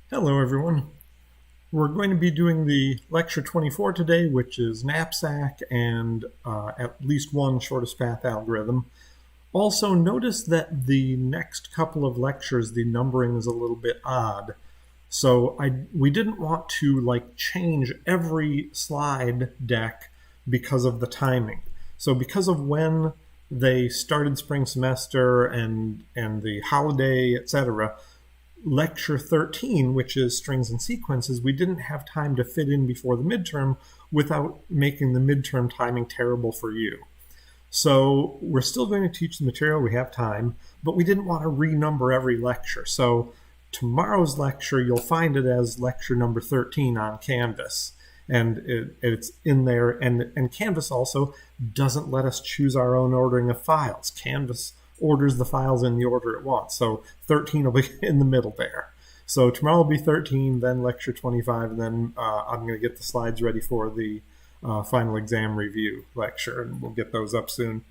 Hello everyone. We're going to be doing the lecture 24 today, which is Knapsack and at least one shortest path algorithm. Also notice that the next couple of lectures, the numbering is a little bit odd. So we didn't want to change every slide deck because of the timing. So because of when they started spring semester and the holiday, etc., lecture 13, which is strings and sequences, we didn't have time to fit in before the midterm without making the midterm timing terrible for you. So we're still going to teach the material, we have time, but we didn't want to renumber every lecture. So tomorrow's lecture, you'll find it as lecture number 13 on Canvas. And it's in there, and Canvas also doesn't let us choose our own ordering of files. Canvas orders the files in the order it wants. So 13 will be in the middle there. So tomorrow will be 13, then lecture 25, and then I'm going to get the slides ready for the final exam review lecture, and we'll get those up soon.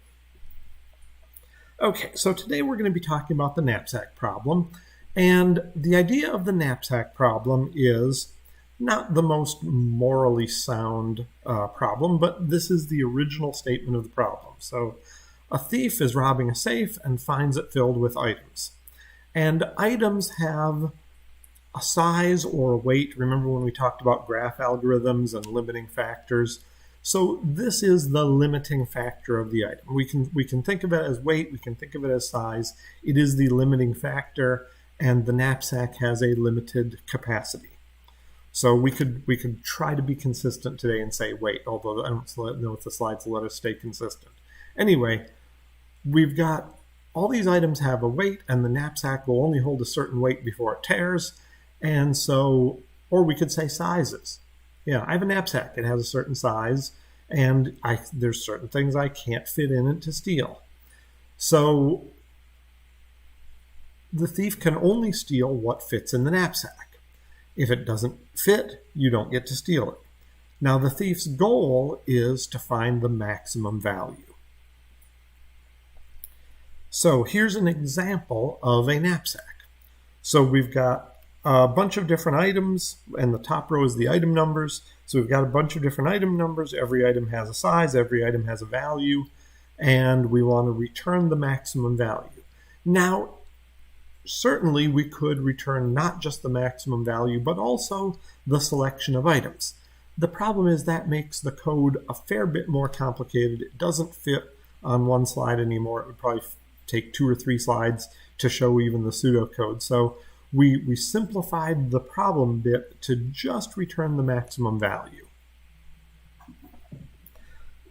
Okay, so today we're going to be talking about the knapsack problem. And the idea of the knapsack problem is not the most morally sound problem, but this is the original statement of the problem. So a thief is robbing a safe and finds it filled with items. And items have a size or a weight. Remember when we talked about graph algorithms and limiting factors? So this is the limiting factor of the item. We can think of it as weight, we can think of it as size. It is the limiting factor, and the knapsack has a limited capacity. So we could try to be consistent today and say weight, although I don't know if the slides will let us stay consistent. Anyway, we've got all these items have a weight, and the knapsack will only hold a certain weight before it tears. And so, or we could say sizes. Yeah, I have a knapsack. It has a certain size, and there's certain things I can't fit in it to steal. So the thief can only steal what fits in the knapsack. If it doesn't fit, you don't get to steal it. Now, the thief's goal is to find the maximum value. So here's an example of a knapsack. So we've got a bunch of different items, and the top row is the item numbers. So we've got a bunch of different item numbers. Every item has a size, every item has a value, and we want to return the maximum value. Now, certainly we could return not just the maximum value, but also the selection of items. The problem is that makes the code a fair bit more complicated. It doesn't fit on one slide anymore. It would probably take 2 or 3 slides to show even the pseudocode. So we simplified the problem bit to just return the maximum value.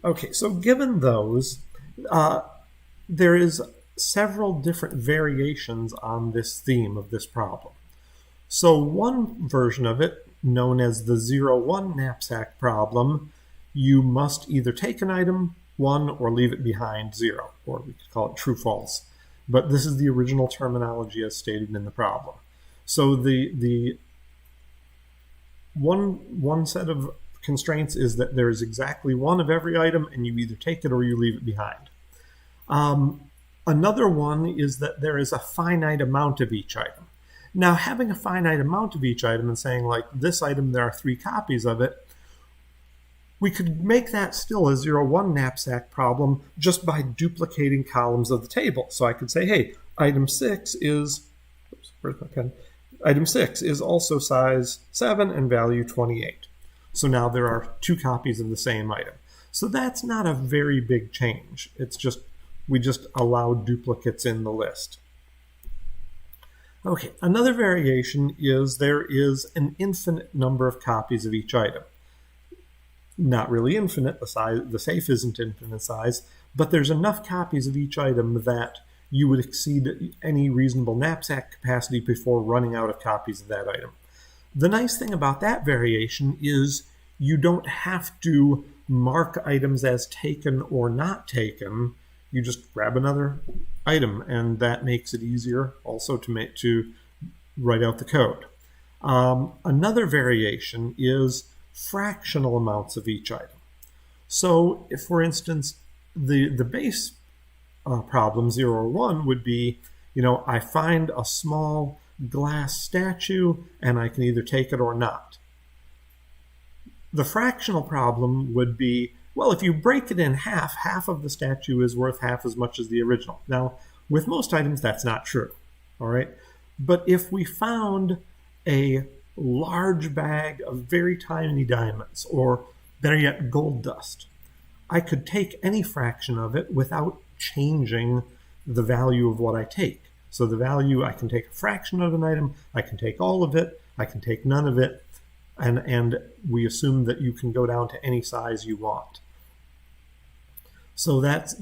Okay, so given those, there is several different variations on this theme of this problem. So one version of it, known as the 0-1 knapsack problem, you must either take an item, 1, or leave it behind, 0, or we could call it true-false. But this is the original terminology as stated in the problem. So the one set of constraints is that there is exactly 1 of every item, and you either take it or you leave it behind. Another one is that there is a finite amount of each item. Now, having a finite amount of each item and saying, like, this item, there are 3 copies of it, we could make that still a 0-1 knapsack problem just by duplicating columns of the table. So I could say, hey, item 6 is, oops, where's my pen? Item 6 is also size 7 and value 28. So now there are 2 copies of the same item. So that's not a very big change. It's just, we just allow duplicates in the list. Okay, another variation is there is an infinite number of copies of each item. Not really infinite, the safe isn't infinite size, but there's enough copies of each item that you would exceed any reasonable knapsack capacity before running out of copies of that item. The nice thing about that variation is you don't have to mark items as taken or not taken. You just grab another item, and that makes it easier also to write out the code. Another variation is fractional amounts of each item. So if, for instance, the base problem 0 or 1 would be, I find a small glass statue, and I can either take it or not. The fractional problem would be, well, if you break it in half, half of the statue is worth half as much as the original. Now, with most items, that's not true, all right? But if we found a large bag of very tiny diamonds, or better yet, gold dust, I could take any fraction of it without changing the value of what I take. So the value, I can take a fraction of an item, I can take all of it, I can take none of it, and we assume that you can go down to any size you want. So that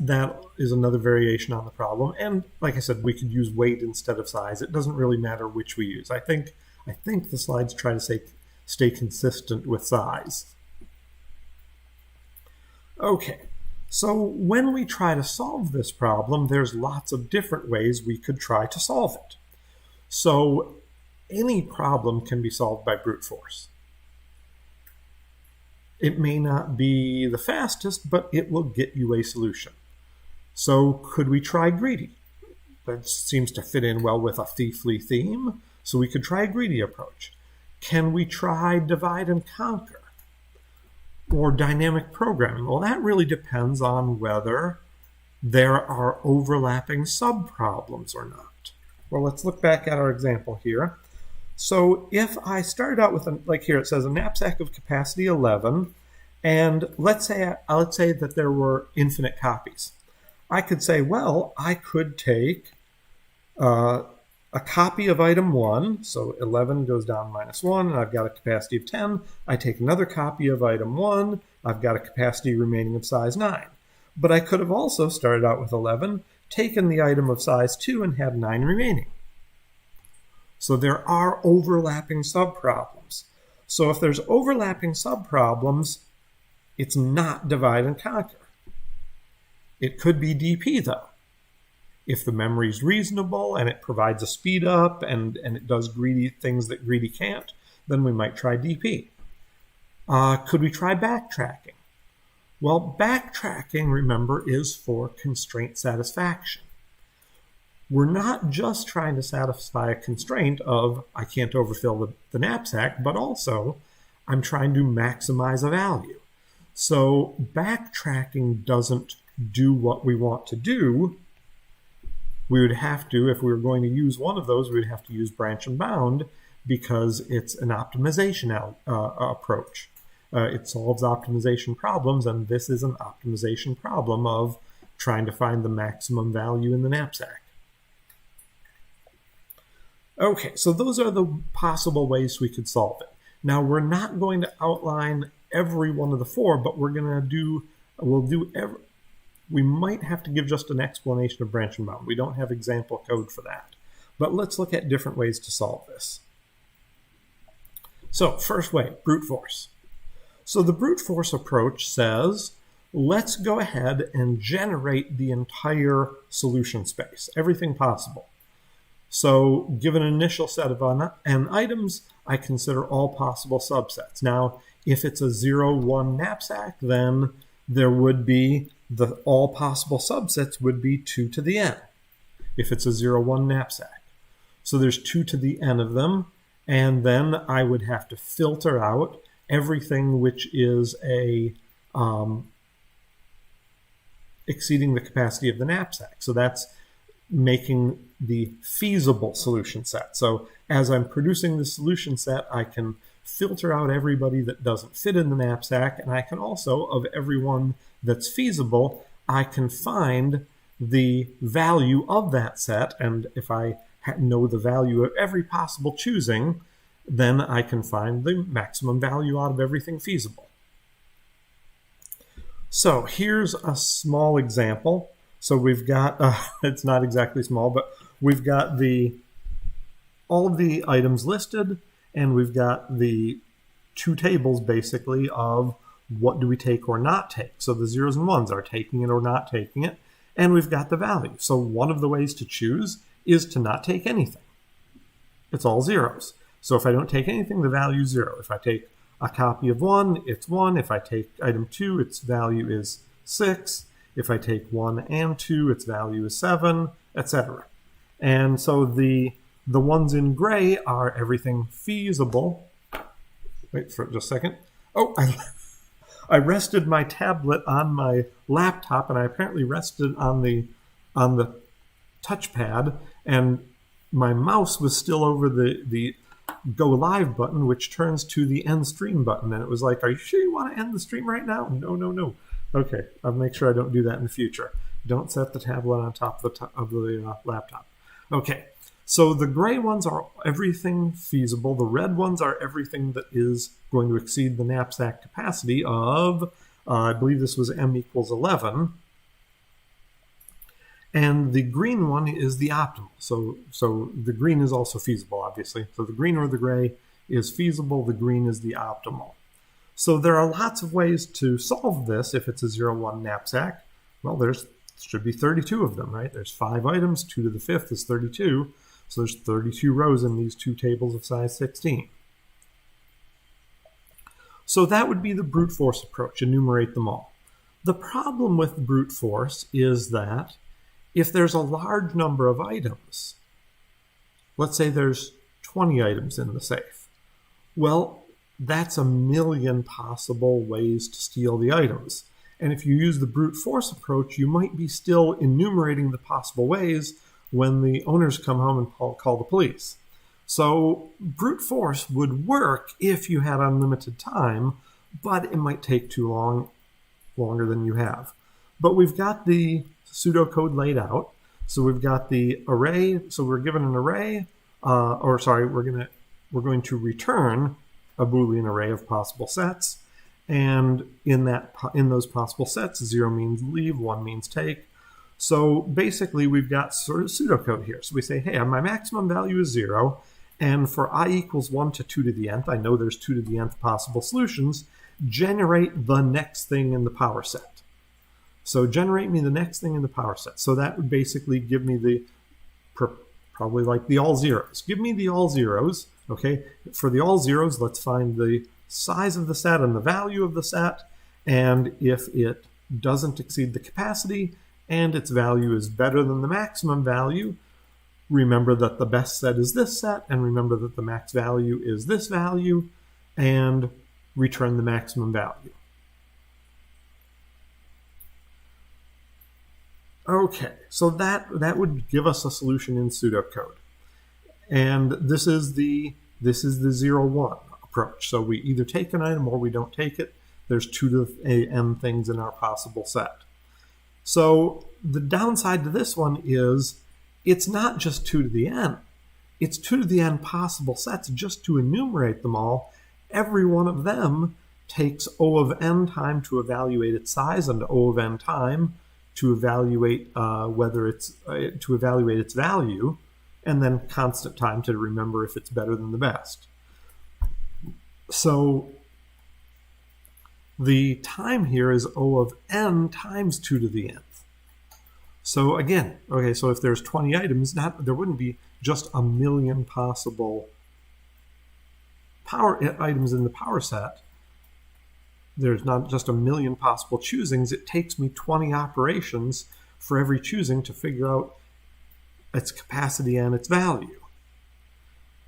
is another variation on the problem. And like I said, we could use weight instead of size. It doesn't really matter which we use. I think the slides try to stay consistent with size. Okay, so when we try to solve this problem, there's lots of different ways we could try to solve it. So any problem can be solved by brute force. It may not be the fastest, but it will get you a solution. So could we try greedy? That seems to fit in well with a thiefly theme, so we could try a greedy approach. Can we try divide and conquer? Or dynamic programming? Well, that really depends on whether there are overlapping subproblems or not. Well, let's look back at our example here. So if I started out with, like here it says, a knapsack of capacity 11, and let's say that there were infinite copies. I could say, well, I could take a copy of item 1, so 11 goes down -1, and I've got a capacity of 10. I take another copy of item 1, I've got a capacity remaining of size 9. But I could have also started out with 11, taken the item of size 2, and had 9 remaining. So there are overlapping subproblems. So if there's overlapping subproblems, it's not divide and conquer. It could be DP, though. If the memory is reasonable and it provides a speed up and it does greedy things that greedy can't, then we might try DP. Could we try backtracking? Well, backtracking, remember, is for constraint satisfaction. We're not just trying to satisfy a constraint of I can't overfill the knapsack, but also I'm trying to maximize a value. So backtracking doesn't do what we want to do. We would have to, if we were going to use one of those, we would have to use branch and bound because it's an optimization approach. It solves optimization problems, and this is an optimization problem of trying to find the maximum value in the knapsack. Okay, so those are the possible ways we could solve it. Now, we're not going to outline every one of the 4, but we might have to give just an explanation of branch and bound. We don't have example code for that. But let's look at different ways to solve this. So, first way, brute force. So the brute force approach says, let's go ahead and generate the entire solution space, everything possible. So given an initial set of n items, I consider all possible subsets. Now, if it's a 0-1 knapsack, then there would be all possible subsets would be 2 to the n, if it's a 0-1 knapsack. So there's 2 to the n of them, and then I would have to filter out everything which is exceeding the capacity of the knapsack. So that's making the feasible solution set. So as I'm producing the solution set, I can filter out everybody that doesn't fit in the knapsack, and I can also, of everyone that's feasible, I can find the value of that set, and if I know the value of every possible choosing, then I can find the maximum value out of everything feasible. So here's a small example. So we've got, it's not exactly small, but we've got all of the items listed, and we've got the 2 tables basically of what do we take or not take. So the 0s and 1s are taking it or not taking it, and we've got the value. So one of the ways to choose is to not take anything. It's all 0s. So if I don't take anything, the value is 0. If I take a copy of 1, it's 1. If I take item 2, its value is 6. If I take 1 and 2, its value is 7, etc. And so the The ones in gray are everything feasible. Wait for just a second. Oh, I rested my tablet on my laptop, and I apparently rested on the touchpad, and my mouse was still over the go live button, which turns to the end stream button, and it was like, are you sure you want to end the stream right now? No. Okay, I'll make sure I don't do that in the future. Don't set the tablet on top of the laptop. Okay, so the gray ones are everything feasible. The red ones are everything that is going to exceed the knapsack capacity of, I believe this was m equals 11. And the green one is the optimal. So the green is also feasible, obviously. So the green or the gray is feasible. The green is the optimal. So there are lots of ways to solve this if it's a 0-1 knapsack. Well, there's should be 32 of them, right? There's 5 items. 2 to the 5th is 32. So there's 32 rows in these 2 tables of size 16. So that would be the brute force approach, enumerate them all. The problem with brute force is that if there's a large number of items, let's say there's 20 items in the safe, well, that's a million possible ways to steal the items. And if you use the brute force approach, you might be still enumerating the possible ways when the owners come home and call the police. So brute force would work if you had unlimited time, but it might take too long, longer than you have. But we've got the pseudocode laid out. So we've got the array. So we're given an array, we're going to return a Boolean array of possible sets. And in those possible sets, 0 means leave, 1 means take. So basically we've got sort of pseudocode here. So we say, hey, my maximum value is 0. And for I equals 1 to 2 to the nth, I know there's 2 to the nth possible solutions, generate the next thing in the power set. So generate me the next thing in the power set. So that would basically give me probably like the all zeros. Give me the all zeros, okay? For the all zeros, let's find the size of the set and the value of the set. And if it doesn't exceed the capacity and its value is better than the maximum value, remember that the best set is this set, and remember that the max value is this value, and return the maximum value. Okay, so that would give us a solution in pseudocode. And this is the 0-1 approach. So we either take an item or we don't take it. There's 2 to the n things in our possible set. So the downside to this one is it's not just 2 to the n. It's 2 to the n possible sets just to enumerate them all. Every one of them takes O of n time to evaluate its size and O of n time to evaluate its value, and then constant time to remember if it's better than the best. So the time here is O of n times 2 to the nth. So again, okay, so if there's 20 items, there wouldn't be just a million possible power items in the power set. There's not just a million possible choosings. It takes me 20 operations for every choosing to figure out its capacity and its value.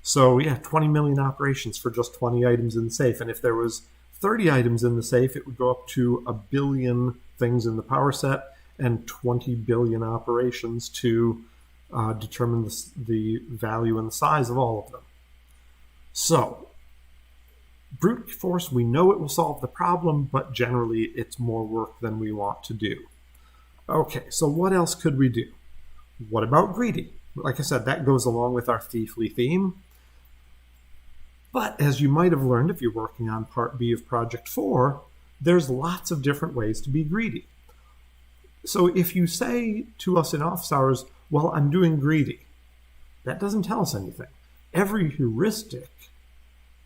So yeah, 20 million operations for just 20 items in the safe. And if there was 30 items in the safe, it would go up to 1 billion things in the power set and 20 billion operations to determine the value and the size of all of them. So brute force, we know it will solve the problem, but generally it's more work than we want to do. Okay, so what else could we do? What about greedy? Like I said, that goes along with our thiefly theme. But as you might have learned if you're working on Part B of Project 4, there's lots of different ways to be greedy. So if you say to us in office hours, well, I'm doing greedy, that doesn't tell us anything. Every heuristic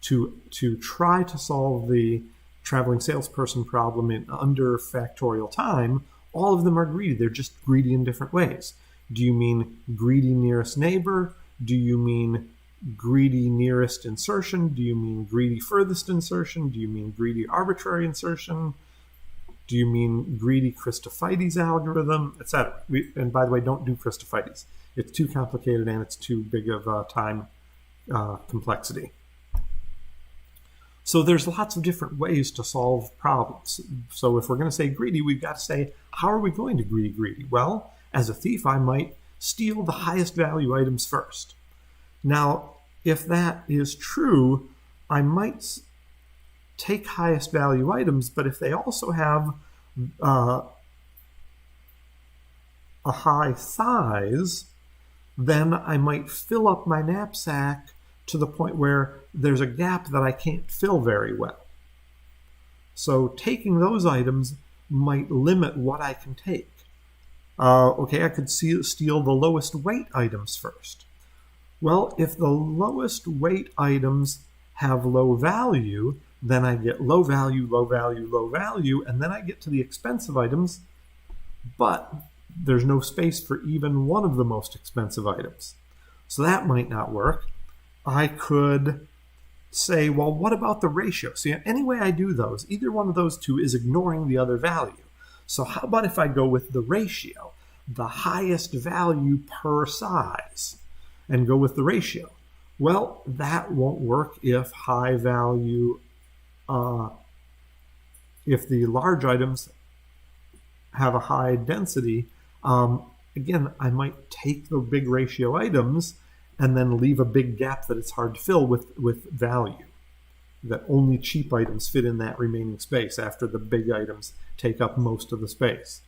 to try to solve the traveling salesperson problem in under factorial time, all of them are greedy. They're just greedy in different ways. Do you mean greedy nearest neighbor? Do you mean greedy nearest insertion? Do you mean greedy furthest insertion? Do you mean greedy arbitrary insertion? Do you mean greedy Christophides algorithm, etc.? And by the way, don't do Christophides. It's too complicated and it's too big of a time complexity. So there's lots of different ways to solve problems. So if we're going to say greedy, we've got to say, how are we going to greedy? Well, as a thief, I might steal the highest value items first. Now, if that is true, I might take highest value items, but if they also have a high size, then I might fill up my knapsack to the point where there's a gap that I can't fill very well. So taking those items might limit what I can take. Okay, I could steal the lowest weight items first. Well, if the lowest weight items have low value, then I get low value, low value, low value, and then I get to the expensive items, but there's no space for even one of the most expensive items. So that might not work. I could say, well, what about the ratio? See, any way I do those, either one of those two is ignoring the other value. So how about if I go with the ratio, the highest value per size, and go with the ratio? Well, that won't work if high value, if the large items have a high density. Again, I might take the big ratio items and then leave a big gap that it's hard to fill with value, that only cheap items fit in that remaining space after the big items take up most of the space.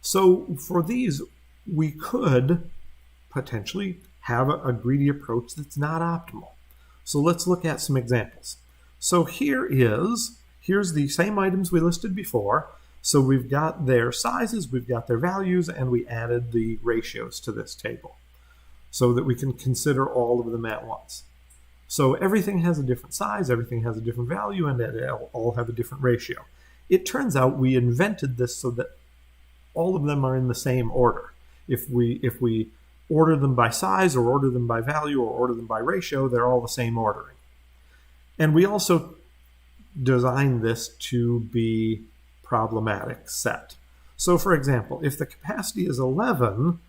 So for these, we could potentially have a greedy approach that's not optimal. So let's look at some examples. So here's the same items we listed before. So we've got their sizes, we've got their values, and we added the ratios to this table so that we can consider all of them at once. So everything has a different size, everything has a different value, and they all have a different ratio. It turns out we invented this so that all of them are in the same order. If we order them by size or order them by value or order them by ratio, they're all the same ordering. And we also designed this to be problematic set. So for example, if the capacity is 11,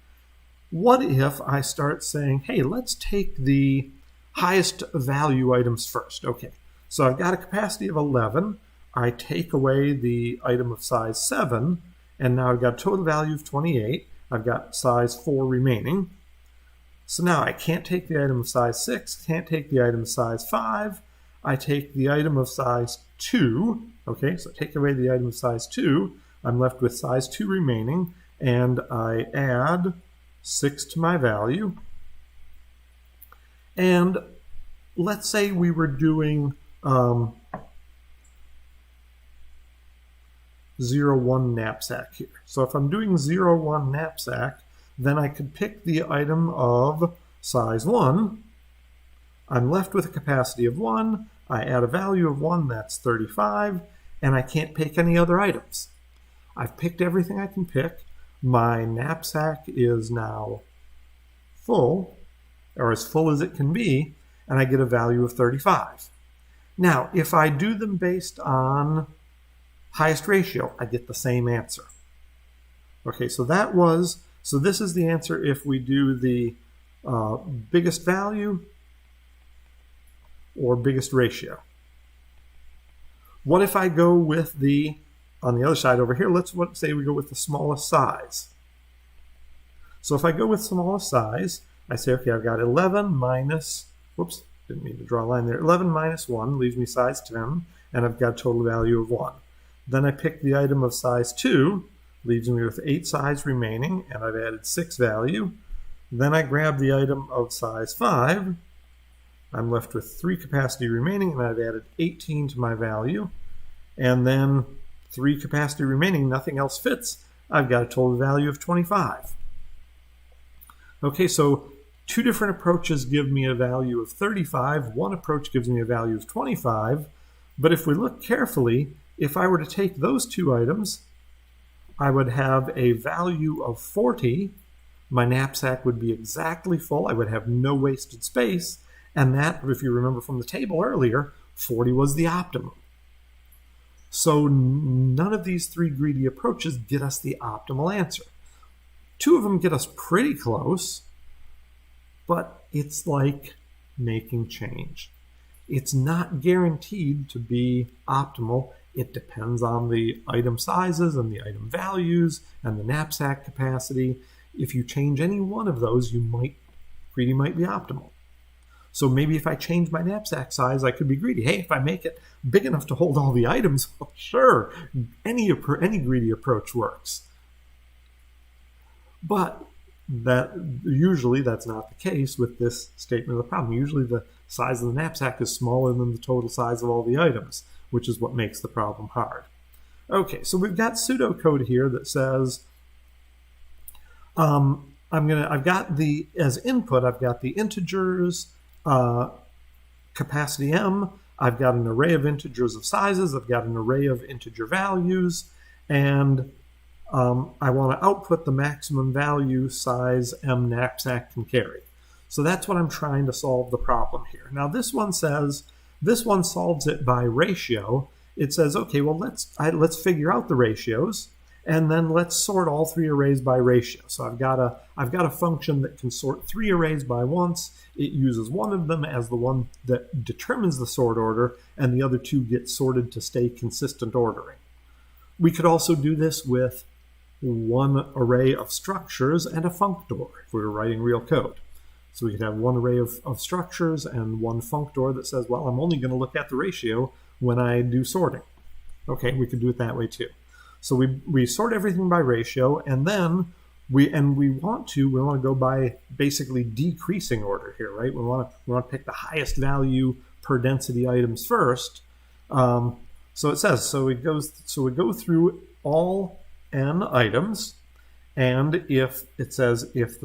what if I start saying, hey, let's take the highest value items first? Okay, so I've got a capacity of 11. I take away the item of size 7, and now I've got a total value of 28. I've got size 4 remaining. So now I can't take the item of size 6, can't take the item of size 5. I take the item of size 2. Okay, so I take away the item of size 2. I'm left with size 2 remaining, and I add 6 to my value. And let's say we were doing 0-1 knapsack here. So if I'm doing 0-1 knapsack, then I could pick the item of size 1. I'm left with a capacity of 1. I add a value of 1, that's 35, and I can't pick any other items. I've picked everything I can pick. My knapsack is now full, or as full as it can be, and I get a value of 35. Now, if I do them based on highest ratio, I get the same answer. Okay, so this is the answer if we do the biggest value or biggest ratio. What if I go with on the other side over here, let's say we go with the smallest size. So if I go with smallest size, I say, okay, I've got 11 minus, whoops, didn't mean to draw a line there. 11 minus 1 leaves me size 10, and I've got a total value of 1. Then I pick the item of size 2, leaves me with 8 size remaining, and I've added 6 value. Then I grab the item of size 5. I'm left with 3 capacity remaining, and I've added 18 to my value. And then 3 capacity remaining, nothing else fits. I've got a total value of 25. Okay, so 2 different approaches give me a value of 35. One approach gives me a value of 25. But if we look carefully, if I were to take those 2 items, I would have a value of 40. My knapsack would be exactly full. I would have no wasted space. And that, if you remember from the table earlier, 40 was the optimum. So none of these three greedy approaches get us the optimal answer. Two of them get us pretty close, but it's like making change. It's not guaranteed to be optimal. It depends on the item sizes and the item values and the knapsack capacity. If you change any one of those, greedy might be optimal. So maybe if I change my knapsack size, I could be greedy. Hey, if I make it big enough to hold all the items, well, sure, any greedy approach works. But usually that's not the case with this statement of the problem. Usually the size of the knapsack is smaller than the total size of all the items, which is what makes the problem hard. Okay, so we've got pseudocode here that says, I've got as input, I've got the integers, capacity m, I've got an array of integers of sizes, I've got an array of integer values, and I want to output the maximum value size m knapsack can carry. So that's what I'm trying to solve the problem here. Now this one solves it by ratio. It says, okay, well let's figure out the ratios, and then let's sort all three arrays by ratio. So I've got a function that can sort three arrays by once. It uses one of them as the one that determines the sort order, and the other two get sorted to stay consistent ordering. We could also do this with one array of structures and a functor if we were writing real code. So we could have one array of structures and one functor that says, well, I'm only going to look at the ratio when I do sorting. Okay, we could do it that way too. So we sort everything by ratio, and then we want to go by basically decreasing order here, right? We want to pick the highest value per density items first. So it says, we go through all n items, and if the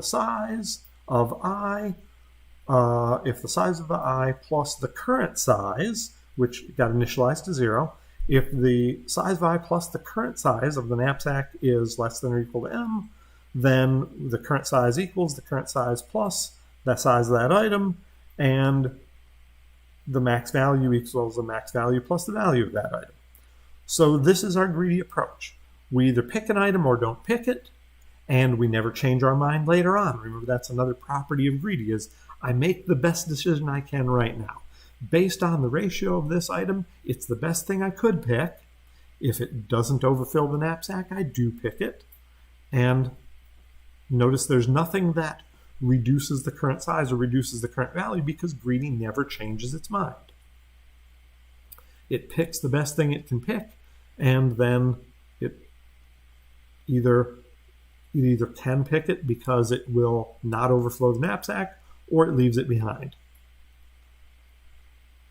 size of the I plus the current size, which got initialized to 0, if the size of I plus the current size of the knapsack is less than or equal to m, then the current size equals the current size plus the size of that item, and the max value equals the max value plus the value of that item. So this is our greedy approach. We either pick an item or don't pick it, and we never change our mind later on. Remember, that's another property of greedy, is I make the best decision I can right now. Based on the ratio of this item, it's the best thing I could pick. If it doesn't overfill the knapsack, I do pick it. And notice there's nothing that reduces the current size or reduces the current value, because greedy never changes its mind. It picks the best thing it can pick, and then it either can pick it because it will not overflow the knapsack, or it leaves it behind.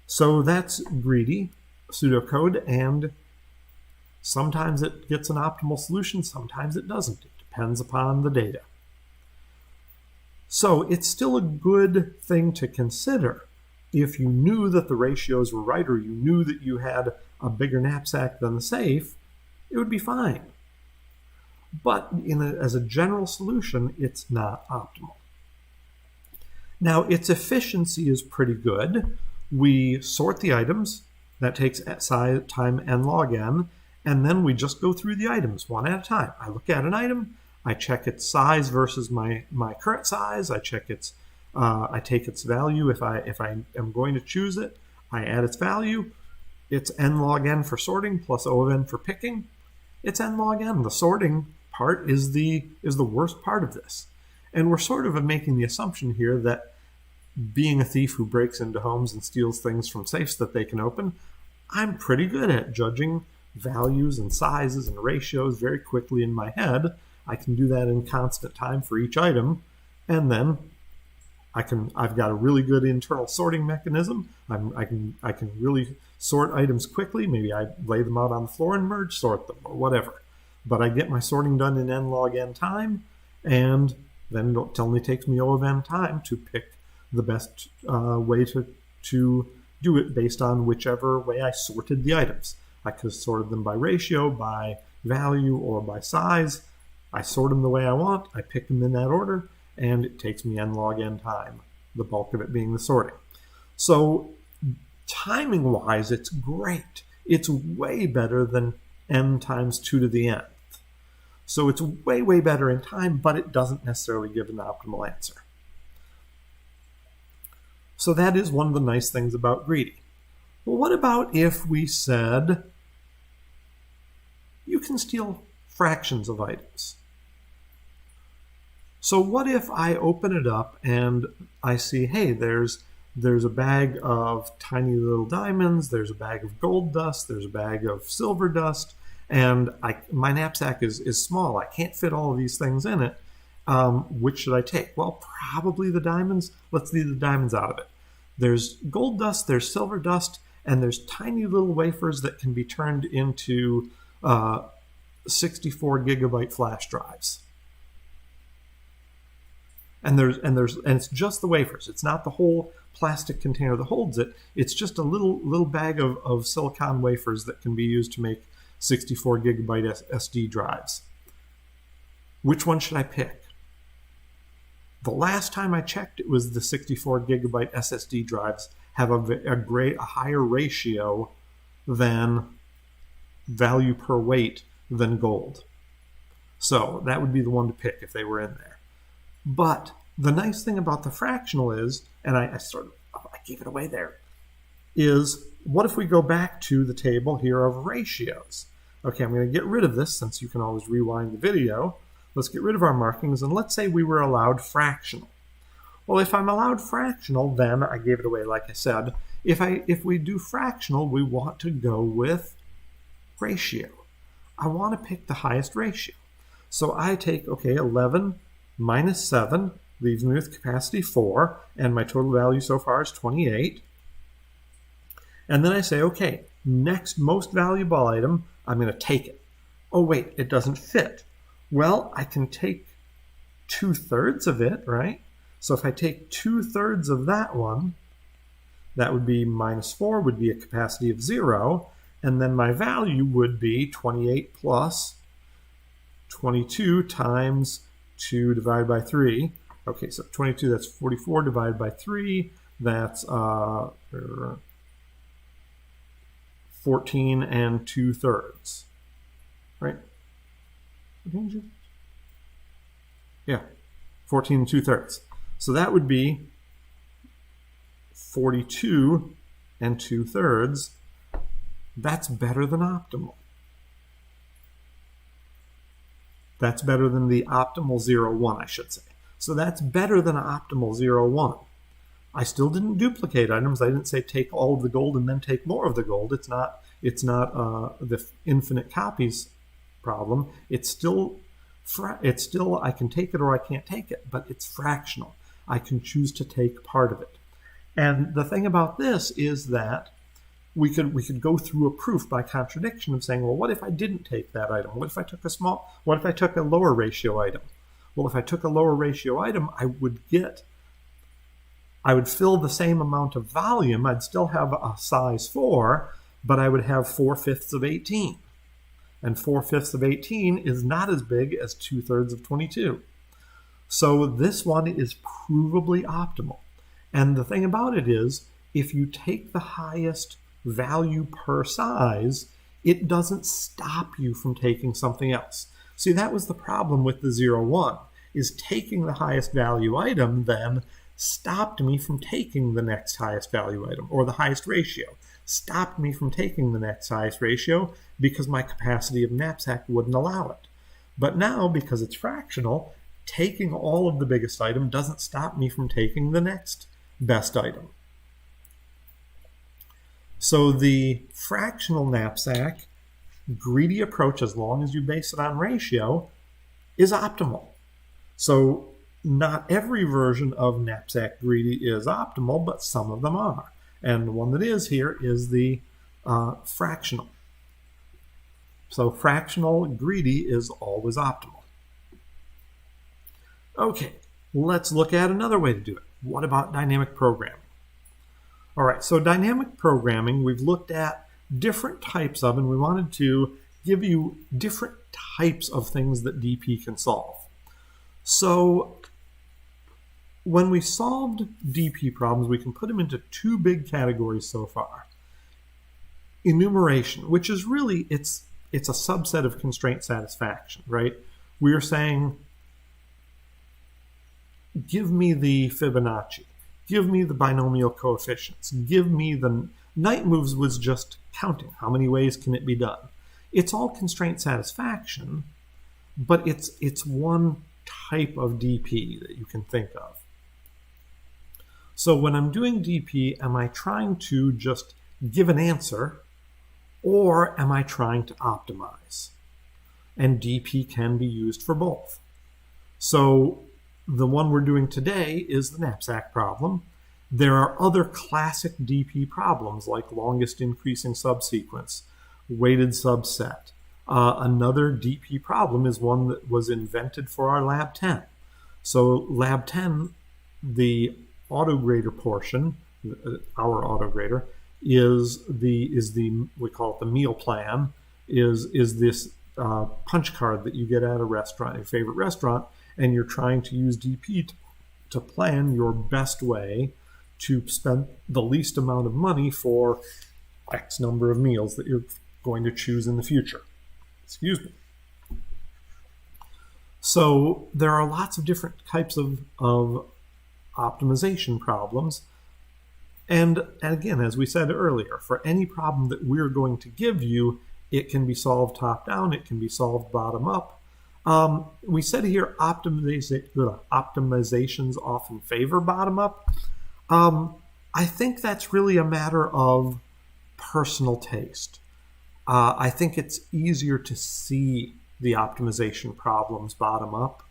So that's greedy pseudocode, and sometimes it gets an optimal solution, sometimes it doesn't. It depends upon the data. So it's still a good thing to consider. If you knew that the ratios were right, or you knew that you had a bigger knapsack than the safe, it would be fine. But as a general solution, it's not optimal. Now, its efficiency is pretty good. We sort the items. That takes time n log n, and then we just go through the items one at a time. I look at an item, I check its size versus my current size. I check I take its value if I am going to choose it. I add its value. It's n log n for sorting plus O of n for picking. It's n log n. The sorting part is the worst part of this. And we're sort of making the assumption here that being a thief who breaks into homes and steals things from safes that they can open, I'm pretty good at judging values and sizes and ratios very quickly in my head. I can do that in constant time for each item, and then I've got a really good internal sorting mechanism. I can really sort items quickly. Maybe I lay them out on the floor and merge sort them or whatever. But I get my sorting done in n log n time, and then it only takes me O of n time to pick the best way to do it based on whichever way I sorted the items. I could have sorted them by ratio, by value, or by size. I sort them the way I want, I pick them in that order, and it takes me n log n time, the bulk of it being the sorting. So timing-wise, it's great. it's way better than n times 2 to the nth. So it's way, way better in time, but it doesn't necessarily give an optimal answer. So that is one of the nice things about greedy. Well, what about if we said you can steal fractions of items? So what if I open it up and I see, hey, there's a bag of tiny little diamonds, there's a bag of gold dust, there's a bag of silver dust, and my knapsack is small. I can't fit all of these things in it. Which should I take? Well, probably the diamonds. Let's leave the diamonds out of it. There's gold dust, there's silver dust, and there's tiny little wafers that can be turned into 64 gigabyte flash drives. And it's just the wafers. It's not the whole plastic container that holds it. It's just a little bag of silicon wafers that can be used to make 64 gigabyte SD drives. Which one should I pick? The last time I checked, it was the 64 gigabyte SSD drives have a higher ratio than value per weight than gold. So that would be the one to pick if they were in there. But the nice thing about the fractional is, and I gave it away there, is what if we go back to the table here of ratios? Okay, I'm going to get rid of this since you can always rewind the video. Let's get rid of our markings, and let's say we were allowed fractional. Well, if I'm allowed fractional, then I gave it away like I said. If we do fractional, we want to go with ratio. I want to pick the highest ratio. So I take, okay, 11 minus 7 leaves me with capacity 4, and my total value so far is 28. And then I say, okay, next most valuable item, I'm going to take it. Oh wait, it doesn't fit. Well, I can take 2/3 of it, right? So if I take 2/3 of that one, that would be minus 4, would be a capacity of 0, and then my value would be 28 plus 22 times 2 divided by 3. Okay, so 22, that's 44 divided by 3, that's 14 and 2/3, right? Yeah, 14 and 2/3. So that would be 42 and 2/3. That's better than optimal. That's better than the optimal 0,1, I should say. So that's better than optimal 0,1. I still didn't duplicate items. I didn't say take all of the gold and then take more of the gold. It's not the infinite copies problem. It's still I can take it or I can't take it, but it's fractional. I can choose to take part of it. And the thing about this is that we could go through a proof by contradiction of saying, well, what if I didn't take that item? What if I took a lower ratio item? Well, if I took a lower ratio item, I would fill the same amount of volume. I'd still have a size 4, but I would have 4/5 of 18. And 4/5 of 18 is not as big as 2/3 of 22. So this one is provably optimal. And the thing about it is, if you take the highest value per size, it doesn't stop you from taking something else. See, that was the problem with the 0,1, is taking the highest value item then stopped me from taking the next highest value item, or the highest ratio. Stopped me from taking the next highest ratio because my capacity of knapsack wouldn't allow it. But now, because it's fractional, taking all of the biggest item doesn't stop me from taking the next best item. So the fractional knapsack greedy approach, as long as you base it on ratio, is optimal. So not every version of knapsack greedy is optimal, but some of them are. And the one that is here is the fractional. So fractional greedy is always optimal. Okay, let's look at another way to do it. What about dynamic programming? All right, so dynamic programming, we've looked at different types of, and we wanted to give you different types of things that DP can solve. So when we solved DP problems, we can put them into two big categories so far. enumeration, which is really, it's a subset of constraint satisfaction, right? We're saying, give me the Fibonacci, give me the binomial coefficients, give me the night moves was just counting. How many ways can it be done? It's all constraint satisfaction, but it's one type of DP that you can think of. So when I'm doing DP, am I trying to just give an answer, or am I trying to optimize? And DP can be used for both. So the one we're doing today is the knapsack problem. There are other classic DP problems like longest increasing subsequence, weighted subset. Another DP problem is one that was invented for our Lab 10. So Lab 10, the autograder portion, our autograder, is the we call it the meal plan, is this punch card that you get at a restaurant, your favorite restaurant, and you're trying to use DP to plan your best way to spend the least amount of money for X number of meals that you're going to choose in the future. Excuse me. So there are lots of different types of optimization problems. And again, as we said earlier, for any problem that we're going to give you, it can be solved top-down, it can be solved bottom-up. We said here optimizations often favor bottom-up. I think that's really a matter of personal taste. I think it's easier to see the optimization problems bottom-up,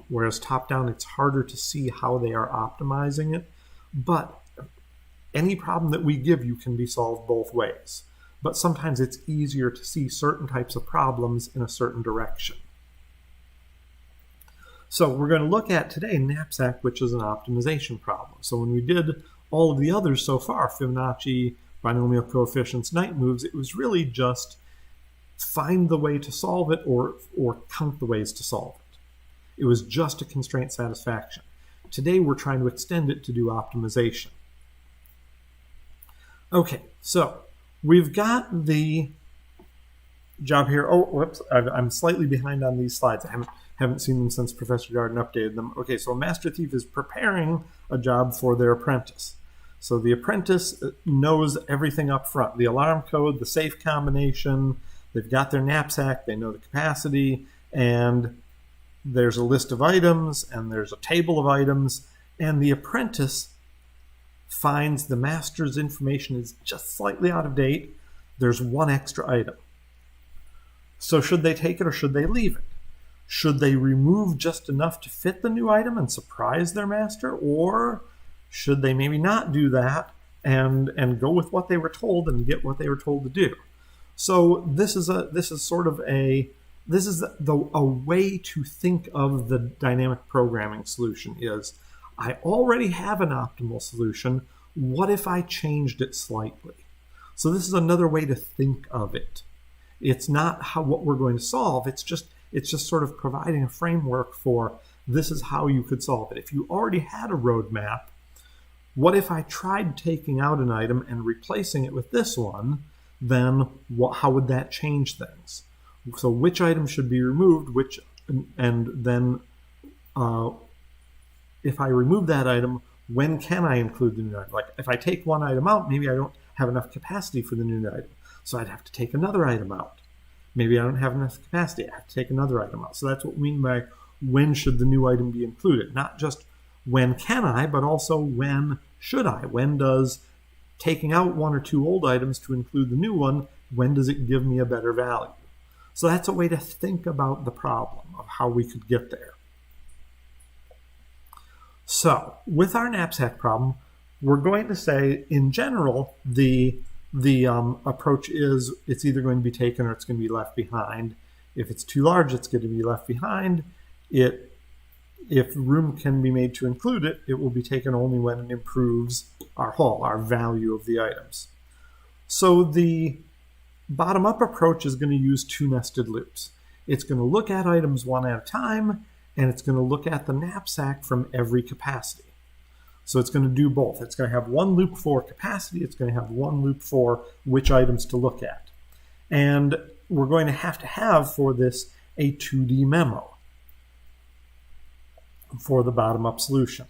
whereas top-down, it's harder to see how they are optimizing it. But any problem that we give you can be solved both ways. But sometimes it's easier to see certain types of problems in a certain direction. So we're going to look at today knapsack, which is an optimization problem. So when we did all of the others so far, Fibonacci, binomial coefficients, night moves, it was really just find the way to solve it or count the ways to solve it. It was just a constraint satisfaction. Today we're trying to extend it to do optimization. Okay, so we've got the job here. Oh, whoops, I'm slightly behind on these slides. I haven't seen them since Professor Garden updated them. Okay, so a master thief is preparing a job for their apprentice. So the apprentice knows everything up front, the alarm code, the safe combination, they've got their knapsack, they know the capacity, and there's a list of items, and there's a table of items, and the apprentice finds the master's information is just slightly out of date. There's one extra item. So should they take it or should they leave it? Should they remove just enough to fit the new item and surprise their master? Or should they maybe not do that and go with what they were told and get what they were told to do? So this is a way to think of the dynamic programming solution is, I already have an optimal solution. What if I changed it slightly? So this is another way to think of it. It's not what we're going to solve. It's just sort of providing a framework for this is how you could solve it. If you already had a roadmap, what if I tried taking out an item and replacing it with this one? Then how would that change things? So which item should be removed? And then if I remove that item, when can I include the new item? Like if I take one item out, maybe I don't have enough capacity for the new item. So I'd have to take another item out. Maybe I don't have enough capacity. I have to take another item out. So that's what we mean by when should the new item be included. Not just when can I, but also when should I? When does taking out one or two old items to include the new one, when does it give me a better value? So that's a way to think about the problem of how we could get there. So with our knapsack problem, we're going to say, in general, the approach is it's either going to be taken or it's going to be left behind. If it's too large, it's going to be left behind. If room can be made to include it, it will be taken only when it improves our haul, our value of the items. So the bottom-up approach is going to use two nested loops. It's going to look at items one at a time, and it's going to look at the knapsack from every capacity. So it's going to do both. It's going to have one loop for capacity. It's going to have one loop for which items to look at. And we're going to have for this a 2D memo for the bottom-up solution.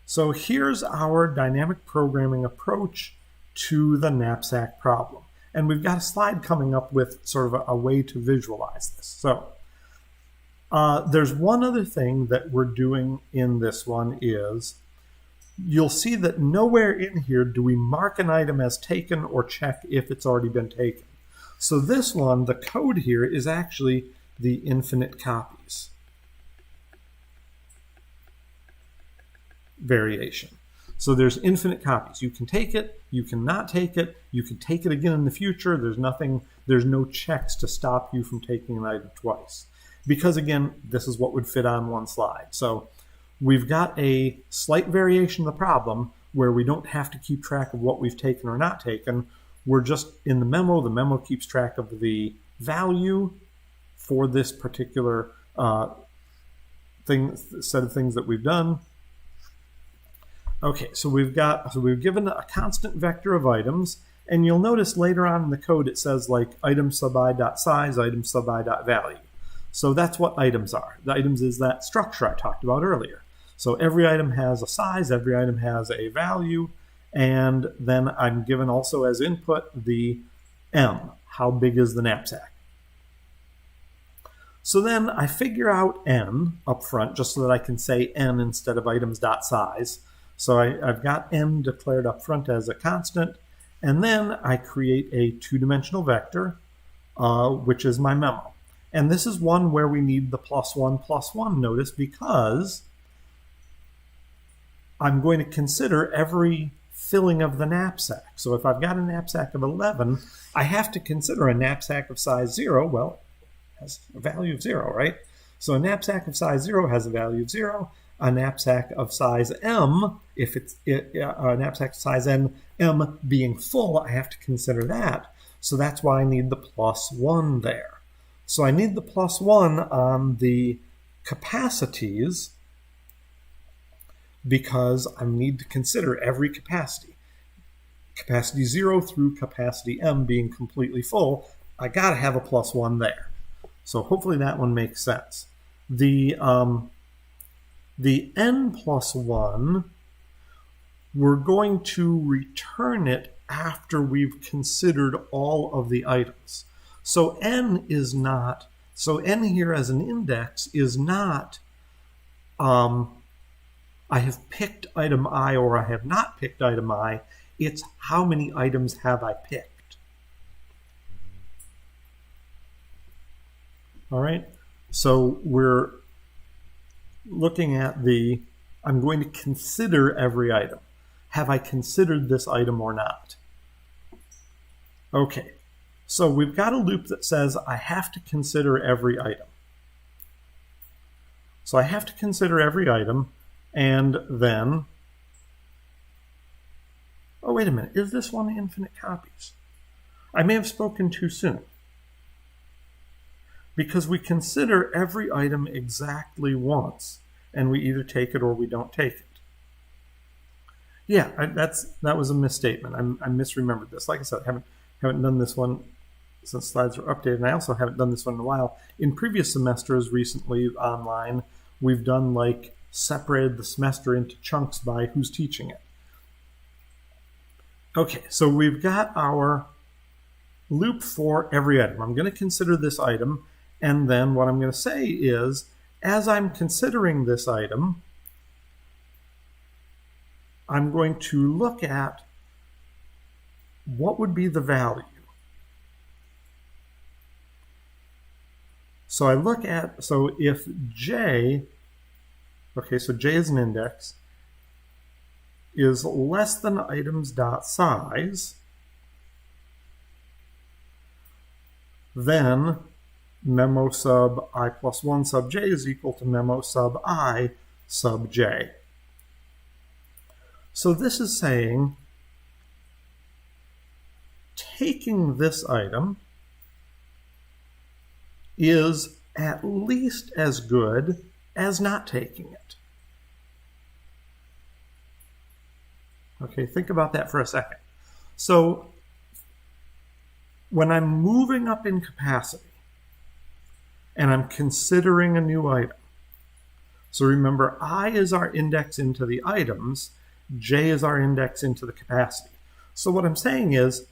So here's our dynamic programming approach to the knapsack problem. And we've got a slide coming up with sort of a way to visualize this. So there's one other thing that we're doing in this one is you'll see that nowhere in here do we mark an item as taken or check if it's already been taken. So this one, the code here is actually the infinite copies variation. So there's infinite copies. You can take it, you cannot take it, you can take it again in the future. There's no checks to stop you from taking an item twice. Because again, this is what would fit on one slide. So we've got a slight variation of the problem where we don't have to keep track of what we've taken or not taken. We're just in the memo keeps track of the value for this particular set of things that we've done. Okay, so we've given a constant vector of items, and you'll notice later on in the code it says like item sub I.size, item sub I.value. So that's what items are. The items is that structure I talked about earlier. So every item has a size, every item has a value, and then I'm given also as input the M, how big is the knapsack. So then I figure out N up front just so that I can say N instead of items.size. So I've got N declared up front as a constant, and then I create a two-dimensional vector, which is my memo. And this is one where we need the +1 notice because I'm going to consider every filling of the knapsack. So if I've got a knapsack of 11, I have to consider a knapsack of size 0. Well, it has a value of 0, right? So a knapsack of size 0 has a value of 0. A knapsack of size M, if it's a knapsack of size N, M being full, I have to consider that. So that's why I need the +1 there. So I need the +1 on the capacities because I need to consider every capacity. Capacity 0 through capacity M being completely full, I gotta have a +1 there. So hopefully that one makes sense. The N+1, we're going to return it after we've considered all of the items. So N here as an index is not, I have picked item I or I have not picked item I. It's how many items have I picked. All right, so we're looking at I'm going to consider every item. Have I considered this item or not? Okay. So we've got a loop that says I have to consider every item. So I have to consider every item, and then, oh, wait a minute, is this one infinite copies? I may have spoken too soon. Because we consider every item exactly once, and we either take it or we don't take it. Yeah, that was a misstatement. I misremembered this. Like I said, I haven't done this one since slides are updated, and I also haven't done this one in a while. In previous semesters recently online, we've done like separated the semester into chunks by who's teaching it. Okay, so we've got our loop for every item. I'm going to consider this item, and then what I'm going to say is, as I'm considering this item, I'm going to look at what would be the value. So I look at, so if J, okay, so J is an index, is less than items.size, then memo sub I plus 1 sub j is equal to memo sub I sub j. So this is saying taking this item is at least as good as not taking it. Okay, think about that for a second. So when I'm moving up in capacity and I'm considering a new item, so remember, I is our index into the items, J is our index into the capacity. So what I'm saying is,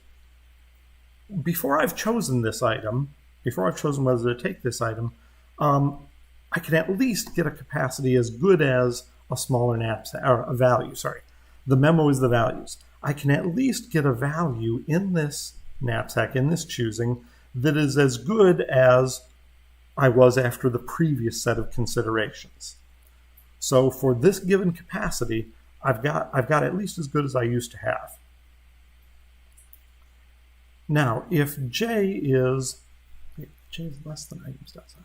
before I've chosen this item, before I've chosen whether to take this item, I can at least get a capacity as good as a smaller knapsack, or a value, sorry. The memo is the values. I can at least get a value in this knapsack, in this choosing, that is as good as I was after the previous set of considerations. So for this given capacity, I've got at least as good as I used to have. Now, if J is less than items.size.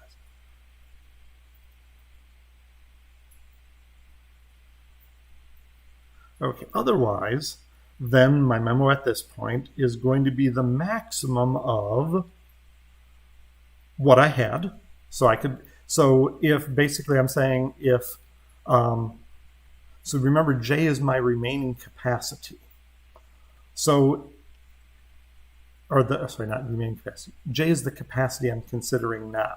Okay, otherwise, then my memo at this point is going to be the maximum of what I had. So if basically I'm saying if, so remember J is my remaining capacity. So, sorry, not remaining capacity. J is the capacity I'm considering now.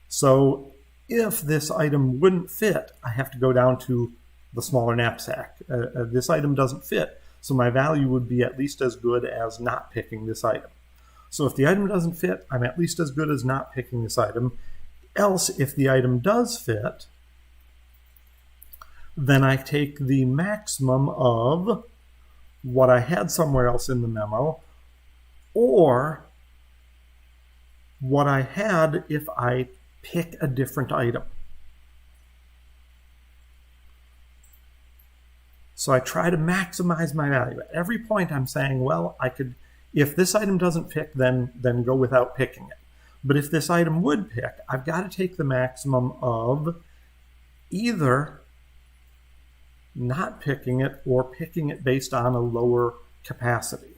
So if this item wouldn't fit, I have to go down to the smaller knapsack. This item doesn't fit, so my value would be at least as good as not picking this item. So if the item doesn't fit, I'm at least as good as not picking this item. Else, if the item does fit, then I take the maximum of what I had somewhere else in the memo, or what I had if I pick a different item. So I try to maximize my value. At every point I'm saying, well, I could, if this item doesn't pick, then go without picking it. But if this item would pick, I've got to take the maximum of either not picking it or picking it based on a lower capacity.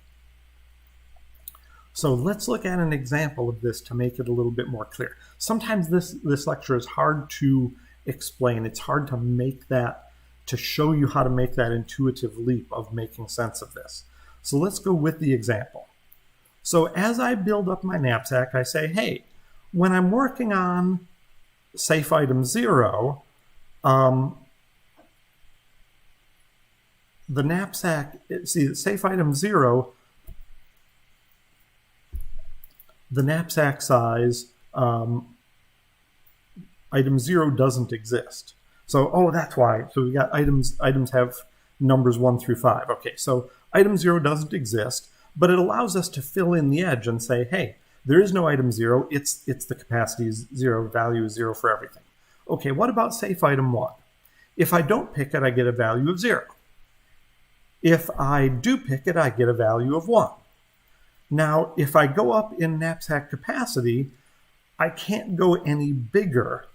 So let's look at an example of this to make it a little bit more clear. Sometimes this lecture is hard to explain. It's hard to make that, to show you how to make that intuitive leap of making sense of this. So let's go with the example. So as I build up my knapsack, I say, hey, when I'm working on safe item 0, the knapsack, see, safe item 0, the knapsack size, item 0 doesn't exist. So, oh, that's why. So we got items have numbers 1 through 5. Okay, so item 0 doesn't exist, but it allows us to fill in the edge and say, hey, there is no item 0. It's the capacity is 0, value is 0 for everything. Okay, what about safe item 1? If I don't pick it, I get a value of 0. If I do pick it, I get a value of 1. Now, if I go up in knapsack capacity, I can't go any bigger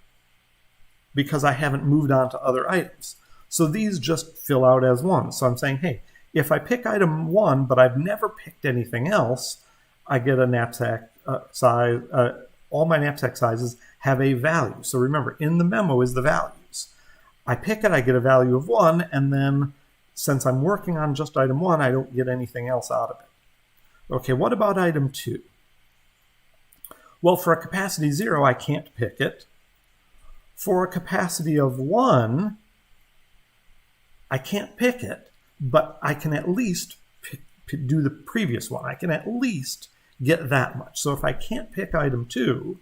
because I haven't moved on to other items. So these just fill out as 1. So I'm saying, hey, if I pick item 1, but I've never picked anything else, I get a knapsack size. All my knapsack sizes have a value. So remember, in the memo is the values. I pick it, I get a value of 1, and then since I'm working on just item 1, I don't get anything else out of it. Okay, what about item 2? Well, for a capacity 0, I can't pick it. For a capacity of 1, I can't pick it, but I can at least do the previous one. I can at least get that much. So if I can't pick item 2,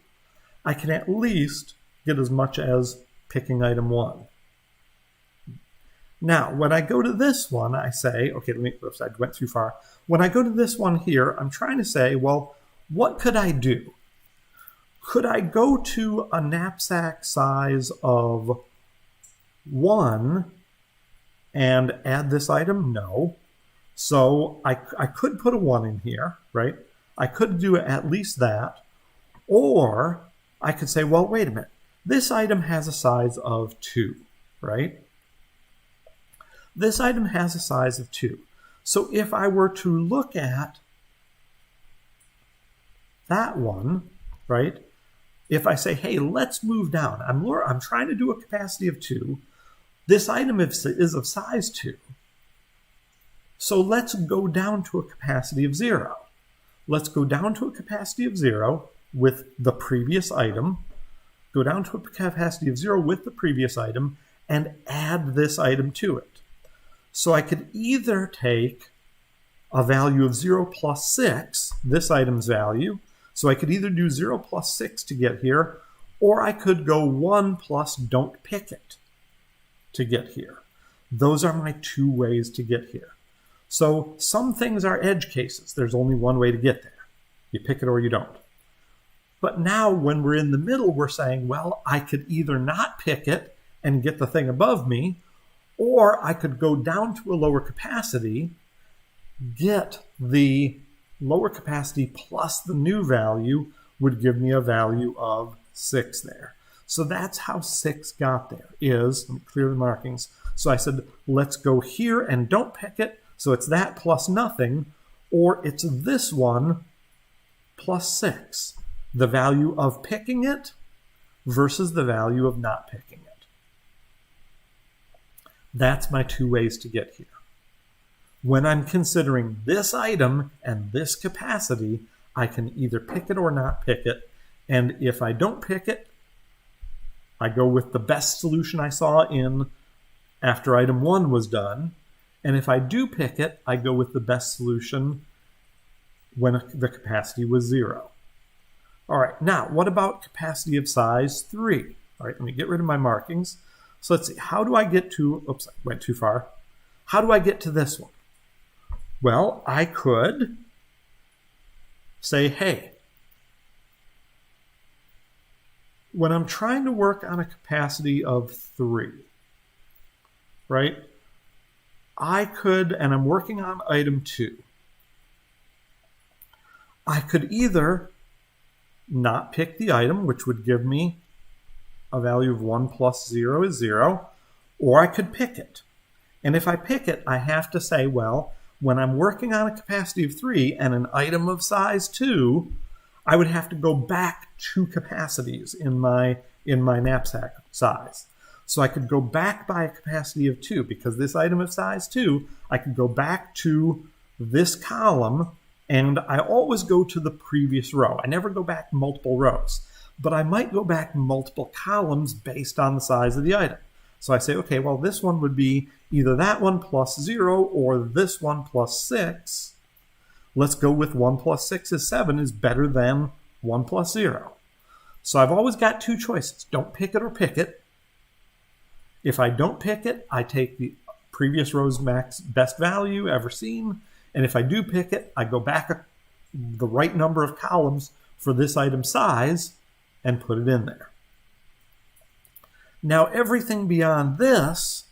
I can at least get as much as picking item 1. Now, when I go to this one, I say, okay, oops, I went too far. When I go to this one here, I'm trying to say, well, what could I do? Could I go to a knapsack size of 1 and add this item? No. So I could put a 1 in here, right? I could do at least that. Or I could say, well, wait a minute. This item has a size of 2, right? This item has a size of 2. So if I were to look at that one, right? If I say, hey, let's move down. I'm trying to do a capacity of 2. This item is of size 2. So let's go down to a capacity of 0. Let's go down to a capacity of 0 with the previous item, go down to a capacity of 0 with the previous item, and add this item to it. So I could either take a value of 0 plus 6, this item's value, so I could either do 0 plus 6 to get here, or I could go 1 plus don't pick it to get here. Those are my two ways to get here. So some things are edge cases. There's only one way to get there. You pick it or you don't. But now when we're in the middle, we're saying, well, I could either not pick it and get the thing above me, or I could go down to a lower capacity, get the lower capacity plus the new value would give me a value of 6 there. So that's how 6 got there, is, let me clear the markings. So I said, let's go here and don't pick it. So it's that plus nothing, or it's this one plus 6. The value of picking it versus the value of not picking it. That's my two ways to get here. When I'm considering this item and this capacity, I can either pick it or not pick it. And if I don't pick it, I go with the best solution I saw in after item 1 was done. And if I do pick it, I go with the best solution when the capacity was 0. All right, now what about capacity of size 3? All right, let me get rid of my markings. So let's see, how do I get to, oops, I went too far. How do I get to this one? Well, I could say, hey, when I'm trying to work on a capacity of 3, right, I could, and I'm working on item 2, I could either not pick the item, which would give me a value of 1 plus 0 is 0, or I could pick it. And if I pick it, I have to say, well, when I'm working on a capacity of 3 and an item of size 2, I would have to go back 2 capacities in my knapsack size. So I could go back by a capacity of 2, because this item of size 2, I could go back to this column, and I always go to the previous row. I never go back multiple rows, but I might go back multiple columns based on the size of the item. So I say, okay, well, this one would be either that one plus 0 or this one plus 6. Let's go with 1 plus 6 is 7 is better than 1 plus 0. So I've always got 2 choices. Don't pick it or pick it. If I don't pick it, I take the previous row's max best value ever seen. And if I do pick it, I go back the right number of columns for this item size and put it in there. Now, everything beyond this,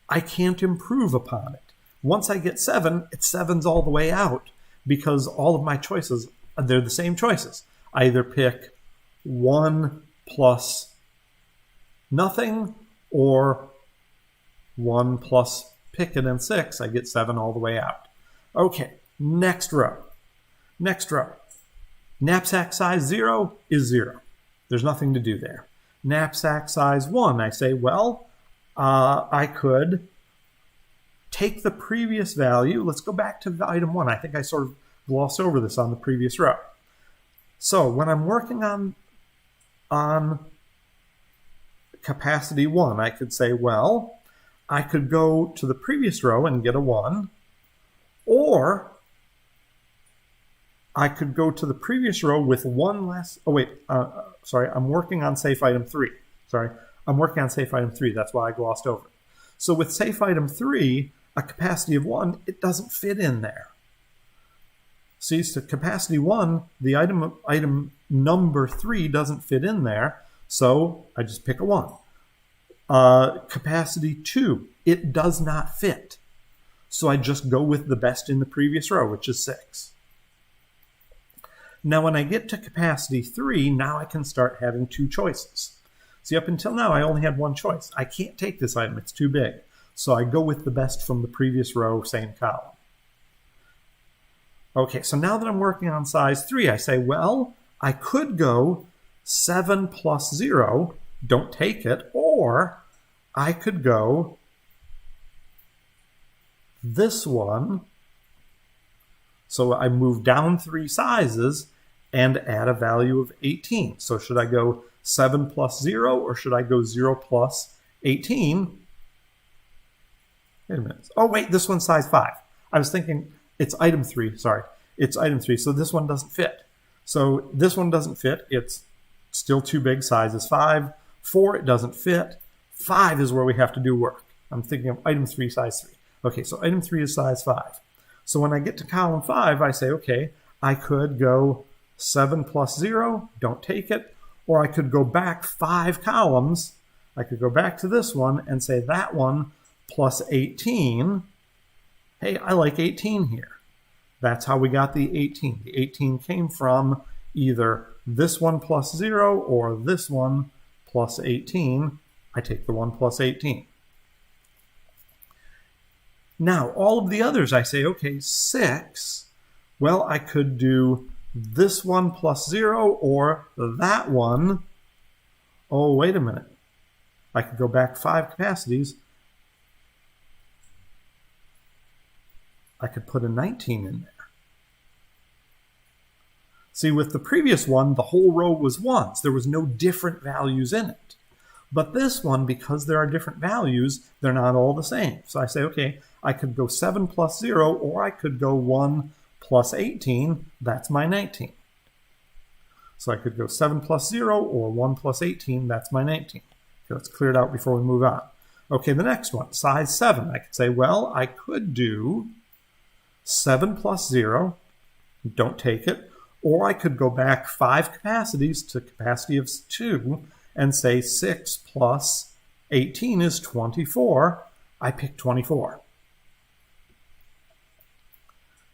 I can't improve upon it. Once I get 7, it's 7's all the way out, because all of my choices, they're the same choices. I either pick 1 plus nothing or 1 plus pick it and 6. I get 7 all the way out. Okay, next row. Next row. Knapsack size 0 is 0. There's nothing to do there. Knapsack size 1, I say, well, I could take the previous value. Let's go back to item 1. I think I sort of glossed over this on the previous row. So when I'm working on capacity 1, I could say, well, I could go to the previous row and get a 1, or I could go to the previous row with 1 less, sorry, I'm working on safe item 3. Sorry, I'm working on safe item 3. That's why I glossed over it. So with safe item 3, a capacity of 1, it doesn't fit in there. See, so capacity 1, the item number 3 doesn't fit in there, so I just pick a 1. Capacity 2, it does not fit. So I just go with the best in the previous row, which is 6. Now when I get to capacity 3, now I can start having 2 choices. See, up until now, I only had 1 choice. I can't take this item, it's too big. So I go with the best from the previous row, same column. Okay, so now that I'm working on size 3, I say, well, I could go 7 plus 0, don't take it, or I could go this one. So I move down 3 sizes and add a value of 18. So should I go 7 plus 0 or should I go 0 plus 18? Wait a minute. Oh, wait, this one's size 5. I was thinking it's item 3. Sorry, it's item 3. So this one doesn't fit. So this one doesn't fit. It's still too big. Size is 5. 4, it doesn't fit. 5 is where we have to do work. I'm thinking of item 3, size 3. Okay, so item 3 is size 5. So when I get to column 5, I say, okay, I could go 7 plus 0, don't take it, or I could go back 5 columns. I could go back to this one and say that one plus 18. Hey, I like 18 here. That's how we got the 18. The 18 came from either this one plus 0 or this one plus 18. I take the 1 plus 18. Now, all of the others, I say, okay, 6. Well, I could do this one plus 0 or that one. Oh, wait a minute. I could go back 5 capacities. I could put a 19 in there. See, with the previous one, the whole row was 1s. There was no different values in it. But this one, because there are different values, they're not all the same. So I say, okay, I could go 7 plus 0, or I could go 1 plus 18. That's my 19. So I could go 7 plus 0 or 1 plus 18. That's my 19. Okay, let's clear it out before we move on. Okay, the next one, size 7. I could say, well, I could do 7 plus 0. Don't take it. Or I could go back 5 capacities to capacity of 2 and say 6 plus 18 is 24. I pick 24.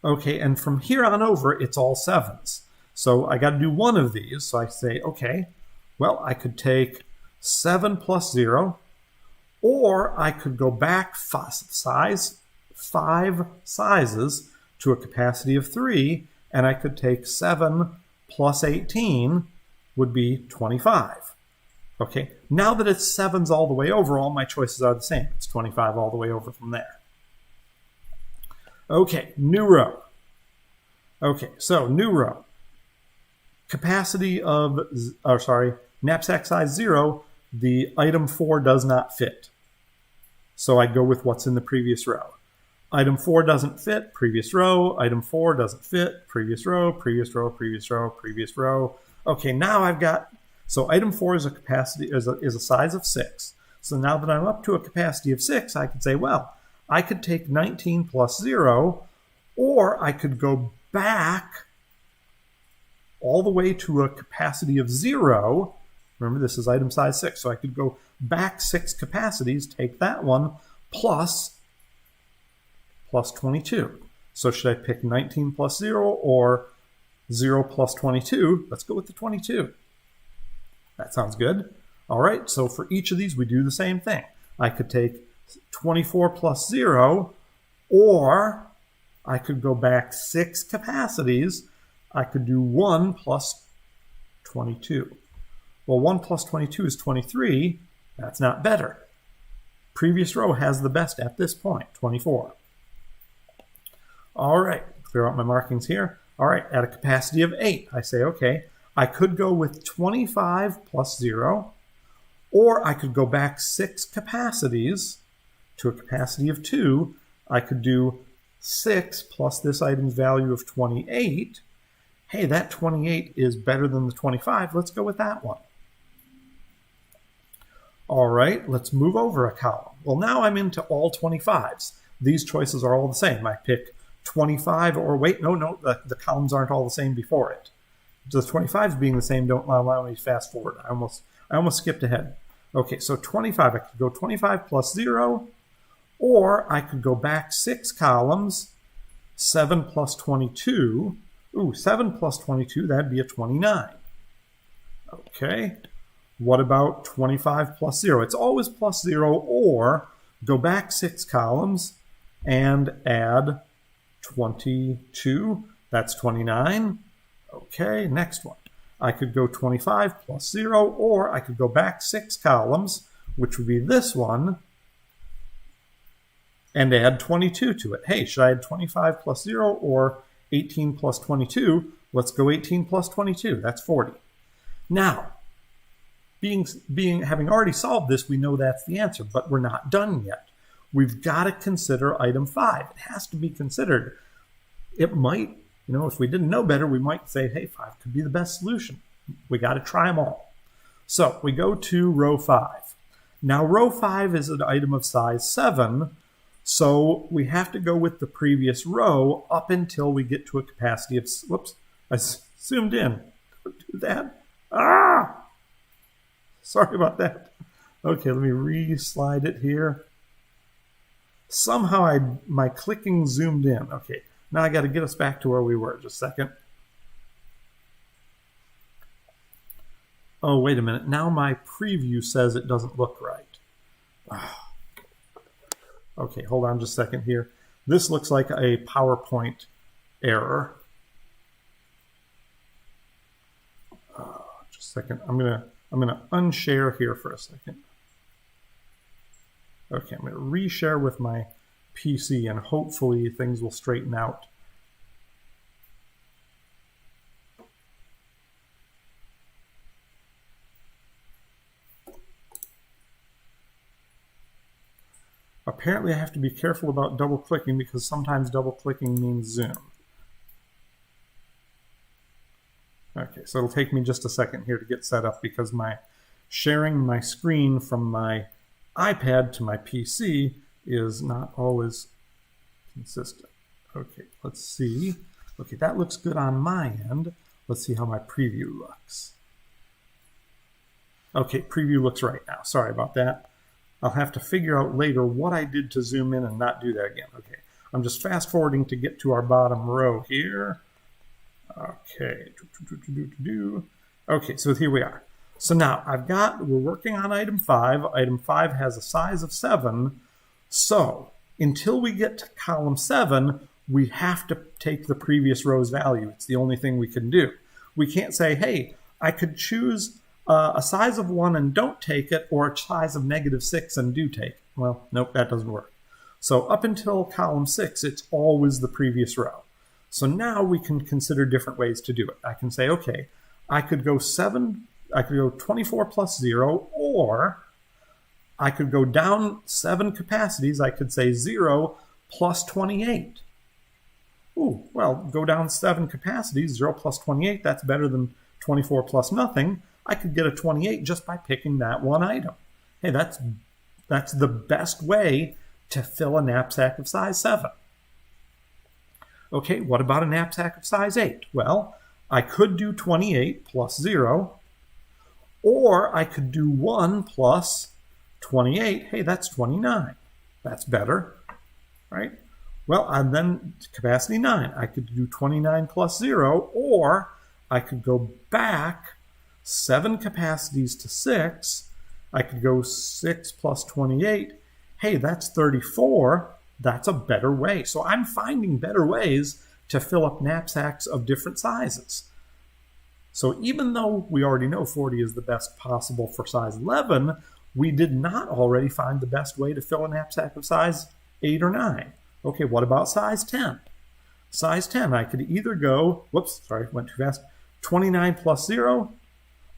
Okay, and from here on over, it's all 7s. So I got to do one of these. So I say, okay, well, I could take 7 plus 0, or I could go back 5 sizes to a capacity of 3, and I could take 7 plus 18 would be 25. Okay, now that it's 7s all the way over, all my choices are the same. It's 25 all the way over from there. Okay, new row. Okay, so new row. Capacity of, knapsack size 0, the item 4 does not fit. So I go with what's in the previous row. Item 4 doesn't fit, previous row. Item 4 doesn't fit, previous row, previous row, previous row, previous row. Okay, now I've got, so item 4 is a capacity, is a size of 6. So now that I'm up to a capacity of 6, I could say, well, I could take 19 plus 0, or I could go back all the way to a capacity of 0. Remember, this is item size 6, so I could go back 6 capacities, take that one, plus 22. So should I pick 19 plus 0 or 0 plus 22? Let's go with the 22. That sounds good. All right, so for each of these, we do the same thing. I could take 24 plus 0, or I could go back 6 capacities. I could do 1 plus 22. Well, 1 plus 22 is 23. That's not better. Previous row has the best at this point, 24. All right, clear out my markings here. All right, at a capacity of 8, I say, okay, I could go with 25 plus 0, or I could go back 6 capacities to a capacity of 2. I could do 6 plus this item's value of 28. Hey, that 28 is better than the 25. Let's go with that one. All right, let's move over a column. Well, now I'm into all 25s. These choices are all the same. I pick 25, or wait, no, the columns aren't all the same before it. The 25s being the same don't allow me to fast forward. I almost skipped ahead. Okay, so 25, I could go 25 plus 0, or I could go back 6 columns, 7 plus 22. Ooh, 7 plus 22, that'd be a 29. Okay, what about 25 plus 0? It's always plus 0, or go back 6 columns and add 22. That's 29. Okay, next one. I could go 25 plus 0, or I could go back 6 columns, which would be this one, and add 22 to it. Hey, should I add 25 plus 0 or 18 plus 22? Let's go 18 plus 22. That's 40. Now, having already solved this, we know that's the answer, but we're not done yet. We've got to consider item 5. It has to be considered. It might, if we didn't know better, we might say, hey, 5 could be the best solution. We got to try them all. So we go to row 5. Now, row 5 is an item of size 7, so we have to go with the previous row up until we get to a capacity of, whoops, I zoomed in. Don't do that. Sorry about that. Okay, let me re-slide it here. Somehow my clicking zoomed in. Okay, now I got to get us back to where we were. Just a second. Oh, wait a minute. Now my preview says it doesn't look right. Okay, hold on just a second here. This looks like a PowerPoint error. Just a second. I'm gonna unshare here for a second. Okay, I'm gonna reshare with my PC and hopefully things will straighten out. Apparently I have to be careful about double clicking because sometimes double clicking means zoom. Okay, so it'll take me just a second here to get set up because sharing my screen from my iPad to my PC is not always consistent. Okay, let's see. Okay, that looks good on my end. Let's see how my preview looks. Okay, preview looks right now. Sorry about that. I'll have to figure out later what I did to zoom in and not do that again. Okay, I'm just fast forwarding to get to our bottom row here. Okay, okay, so here we are. So now we're working on item 5. Item 5 has a size of 7. So until we get to column 7, we have to take the previous row's value. It's the only thing we can do. We can't say, hey, I could choose a size of 1 and don't take it, or a size of -6 and do take it. Well, nope, that doesn't work. So up until column 6, it's always the previous row. So now we can consider different ways to do it. I can say, okay, I could go 24 plus 0, or I could go down 7 capacities. I could say 0 plus 28. Ooh, well, go down 7 capacities, 0 plus 28, that's better than 24 plus nothing. I could get a 28 just by picking that one item. Hey, that's the best way to fill a knapsack of size 7. Okay, what about a knapsack of size 8? Well, I could do 28 plus 0, or I could do 1 plus 28. Hey, that's 29. That's better, right? Well, and then capacity 9. I could do 29 plus 0, or I could go back 7 capacities to 6. I could go 6 plus 28. Hey, that's 34. That's a better way. So I'm finding better ways to fill up knapsacks of different sizes. So even though we already know 40 is the best possible for size 11, we did not already find the best way to fill a knapsack of size 8 or 9. Okay, what about size 10? Size 10, I could either go, whoops, sorry, went too fast, 29 plus 0,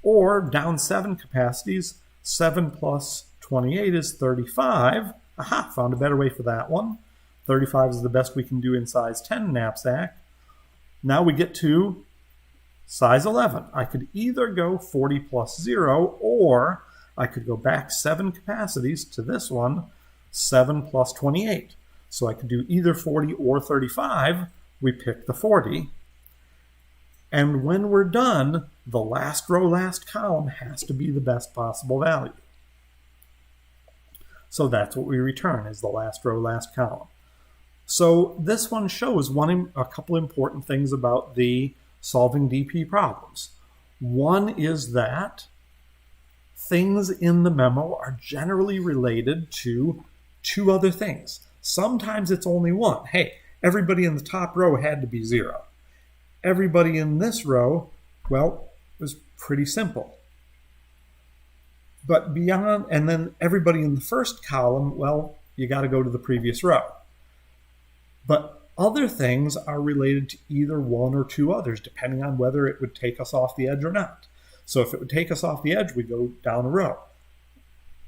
or down 7 capacities, 7 plus 28 is 35. Aha, found a better way for that one. 35 is the best we can do in size 10 knapsack. Now we get to size 11. I could either go 40 plus 0, or I could go back 7 capacities to this one, 7 plus 28. So I could do either 40 or 35. We pick the 40. And when we're done, the last row, last column has to be the best possible value. So that's what we return, is the last row, last column. So this one shows a couple important things about the solving DP problems. One is that things in the memo are generally related to 2 other things. Sometimes it's only one. Hey, everybody in the top row had to be 0. Everybody in this row, well, it was pretty simple. But beyond, and then everybody in the first column, well, you got to go to the previous row. But other things are related to either one or two others, depending on whether it would take us off the edge or not. So if it would take us off the edge, we go down a row,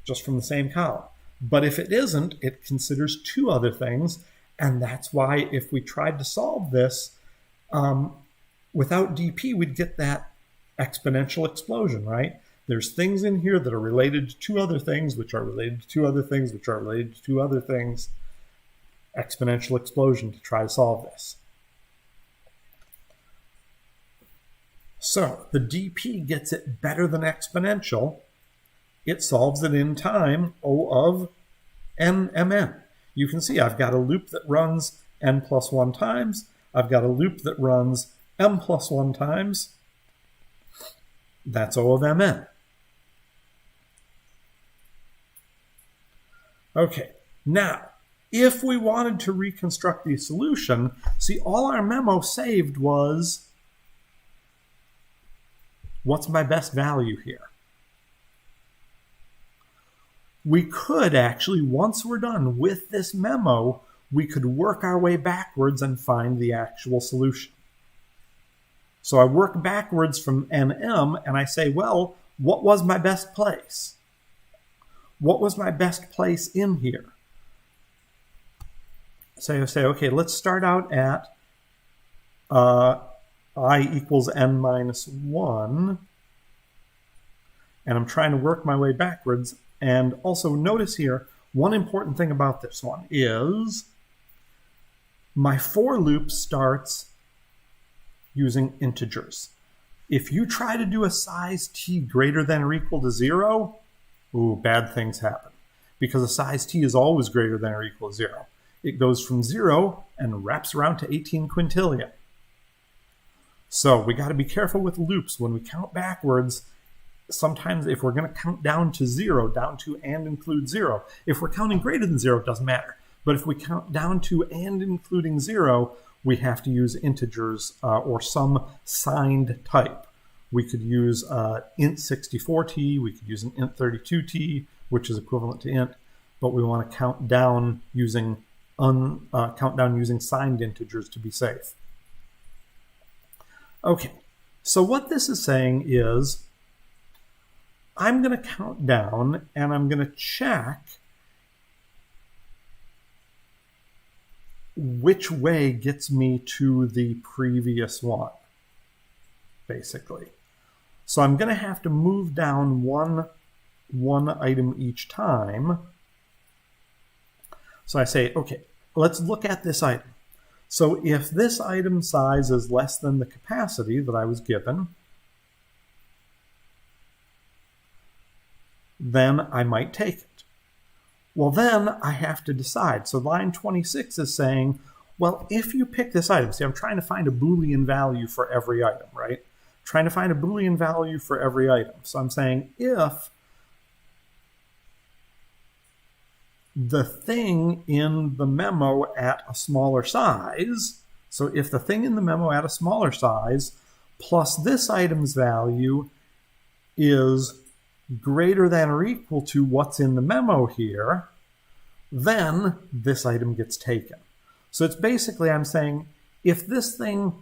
just from the same column. But if it isn't, it considers two other things, and that's why if we tried to solve this without DP, we'd get that exponential explosion, right? There's things in here that are related to two other things, which are related to two other things, which are related to two other things. Exponential explosion to try to solve this. So the DP gets it better than exponential. It solves it in time, O of n mn. You can see I've got a loop that runs n plus 1 times. I've got a loop that runs m plus 1 times. That's O of mn. Okay, now, if we wanted to reconstruct the solution, see, all our memo saved was, what's my best value here? We could actually, once we're done with this memo, we could work our way backwards and find the actual solution. So I work backwards from NM and I say, well, what was my best place? What was my best place in here? So I say, okay, let's start out at I equals n minus 1. And I'm trying to work my way backwards. And also notice here, one important thing about this one is my for loop starts using integers. If you try to do a size t greater than or equal to 0, ooh, bad things happen. Because a size t is always greater than or equal to 0. It goes from 0 and wraps around to 18 quintillion. So we got to be careful with loops. When we count backwards, sometimes if we're going to count down to 0, down to and include 0, if we're counting greater than 0, it doesn't matter. But if we count down to and including 0, we have to use integers or some signed type. We could use int 64t, we could use an int 32t, which is equivalent to int, but we want to count down using signed integers to be safe. Okay, so what this is saying is I'm going to count down and I'm going to check which way gets me to the previous one, basically. So I'm going to have to move down one item each time. So I say, okay, let's look at this item. So if this item size is less than the capacity that I was given, then I might take it. Well, then I have to decide. So line 26 is saying, well, if you pick this item, see, I'm trying to find a Boolean value for every item, right? Trying to find a Boolean value for every item. So I'm saying if the thing in the memo at a smaller size, so if the thing in the memo at a smaller size plus this item's value is greater than or equal to what's in the memo here, then this item gets taken. So it's basically, I'm saying, if this thing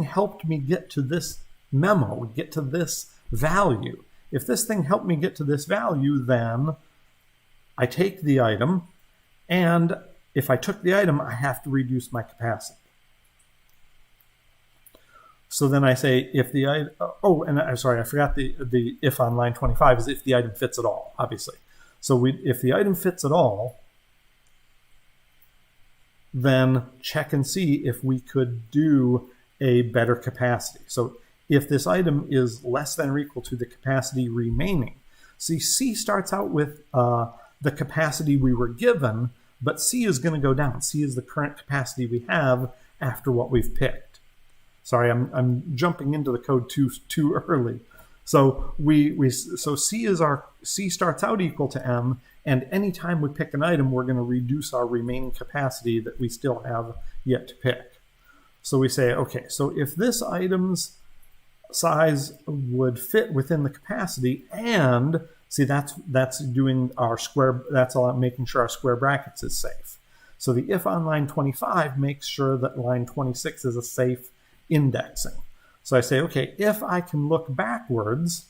helped me get to this memo, get to this value, if this thing helped me get to this value, then I take the item, and if I took the item, I have to reduce my capacity. So then I say if the item, oh, and I'm sorry, I forgot the if on line 25 is if the item fits at all, obviously. So if the item fits at all, then check and see if we could do a better capacity. So if this item is less than or equal to the capacity remaining, see, C starts out with the capacity we were given, but C is going to go down. C is the current capacity we have after what we've picked. Sorry, I'm jumping into the code too early. So so C starts out equal to M, and anytime we pick an item, we're going to reduce our remaining capacity that we still have yet to pick. So we say, okay, so if this item's size would fit within the capacity and See, that's doing our square, that's making sure our square brackets is safe. So the if on line 25 makes sure that line 26 is a safe indexing. So I say, okay, if I can look backwards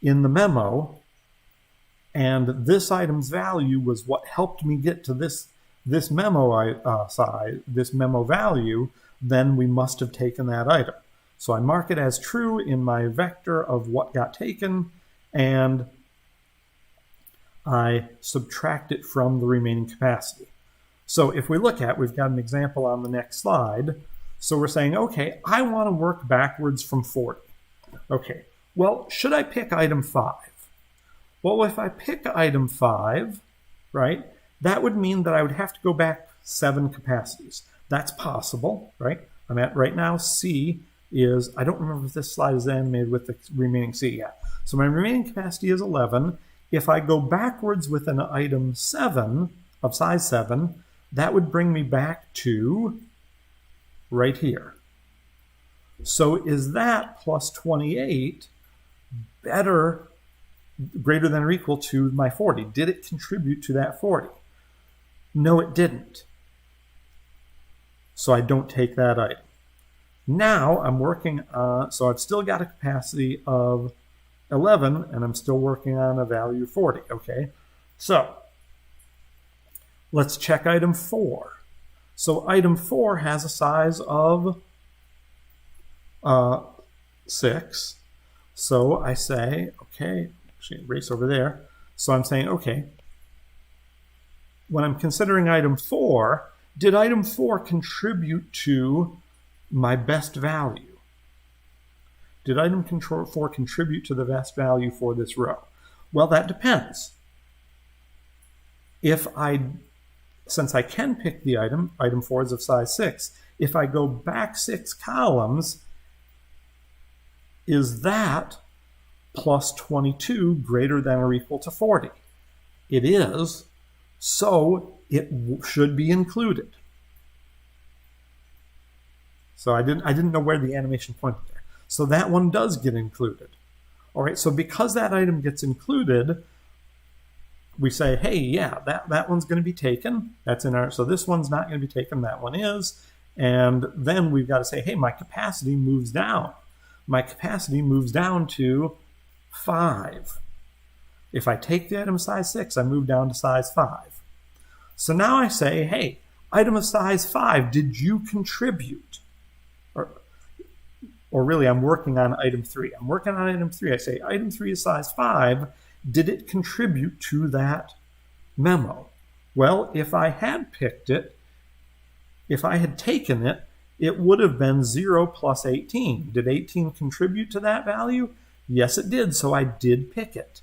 in the memo, and this item's value was what helped me get to this memo size, this memo value, then we must have taken that item. So I mark it as true in my vector of what got taken, and I subtract it from the remaining capacity. So if we look at, we've got an example on the next slide. So we're saying, okay, I want to work backwards from 40. Okay, well, should I pick item 5? Well, if I pick item 5, right, that would mean that I would have to go back 7 capacities. That's possible, right? I'm at right now, C is, I don't remember if this slide is animated with the remaining C yet. So my remaining capacity is 11. If I go backwards with an item 7 of size 7, that would bring me back to right here. So is that plus 28 better, greater than or equal to my 40? Did it contribute to that 40? No, it didn't. So I don't take that item. Now I'm working on, so I've still got a capacity of 11 and I'm still working on a value of 40, okay? So let's check item 4. So item 4 has a size of 6. So I say, okay, actually erase over there. So I'm saying, okay, when I'm considering item 4, did item 4 contribute to my best value? Did item 4 contribute to the best value for this row? Well, that depends. Since I can pick the item 4 is of size 6, if I go back 6 columns, is that plus 22 greater than or equal to 40? It is, so it should be included. So I didn't know where the animation pointed there. So that one does get included. All right, so because that item gets included, we say, hey, yeah, that one's going to be taken. That's in our, so this one's not going to be taken, that one is. And then we've got to say, hey, my capacity moves down. My capacity moves down to 5. If I take the item size 6, I move down to size 5. So now I say, hey, item of size 5, did you contribute? Or really, I'm working on item 3. I'm working on item 3. I say, item 3 is size 5. Did it contribute to that memo? Well, if I had picked it, if I had taken it, it would have been 0 plus 18. Did 18 contribute to that value? Yes, it did, so I did pick it.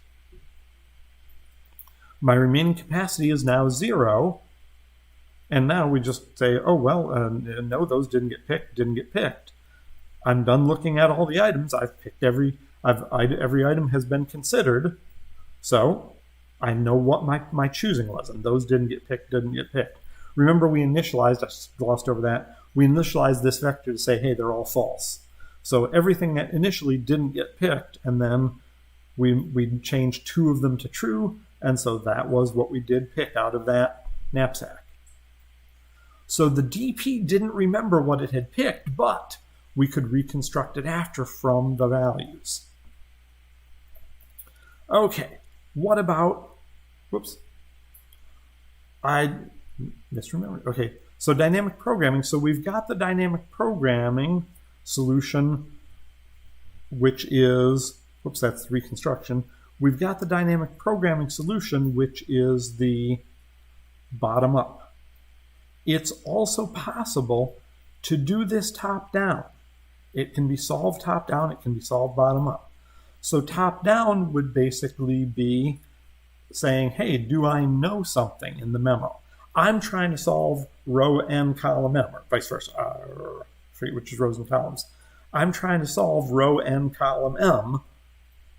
My remaining capacity is now 0, and now we just say, oh, well, no, those didn't get picked. I'm done looking at all the items. I've picked every item has been considered, so I know what my choosing was, and those didn't get picked. Remember, we initialized, I glossed over that, we initialized this vector to say, hey, they're all false. So everything that initially didn't get picked, and then we changed 2 of them to true, and so that was what we did pick out of that knapsack. So the DP didn't remember what it had picked, but we could reconstruct it after from the values. Okay, what about, whoops, I misremembered. Okay, so dynamic programming. So we've got the dynamic programming solution, which is, whoops, that's reconstruction. We've got the dynamic programming solution, which is the bottom up. It's also possible to do this top down. It can be solved top down, it can be solved bottom up. So top down would basically be saying, hey, do I know something in the memo? I'm trying to solve row n, column m, or vice versa, which is rows and columns. I'm trying to solve row n, column m.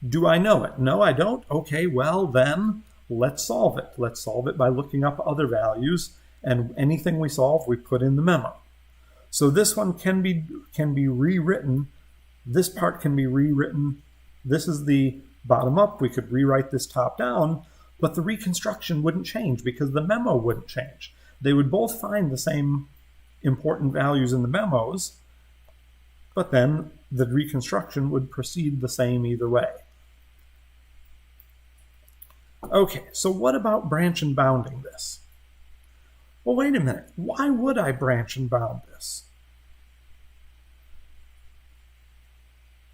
Do I know it? No, I don't. Okay, well then let's solve it. Let's solve it by looking up other values, and anything we solve, we put in the memo. So this one can be rewritten. This part can be rewritten. This is the bottom up, we could rewrite this top down, but the reconstruction wouldn't change because the memo wouldn't change. They would both find the same important values in the memos, but then the reconstruction would proceed the same either way. Okay, so what about branch and bounding this? Well, wait a minute. Why would I branch and bound this?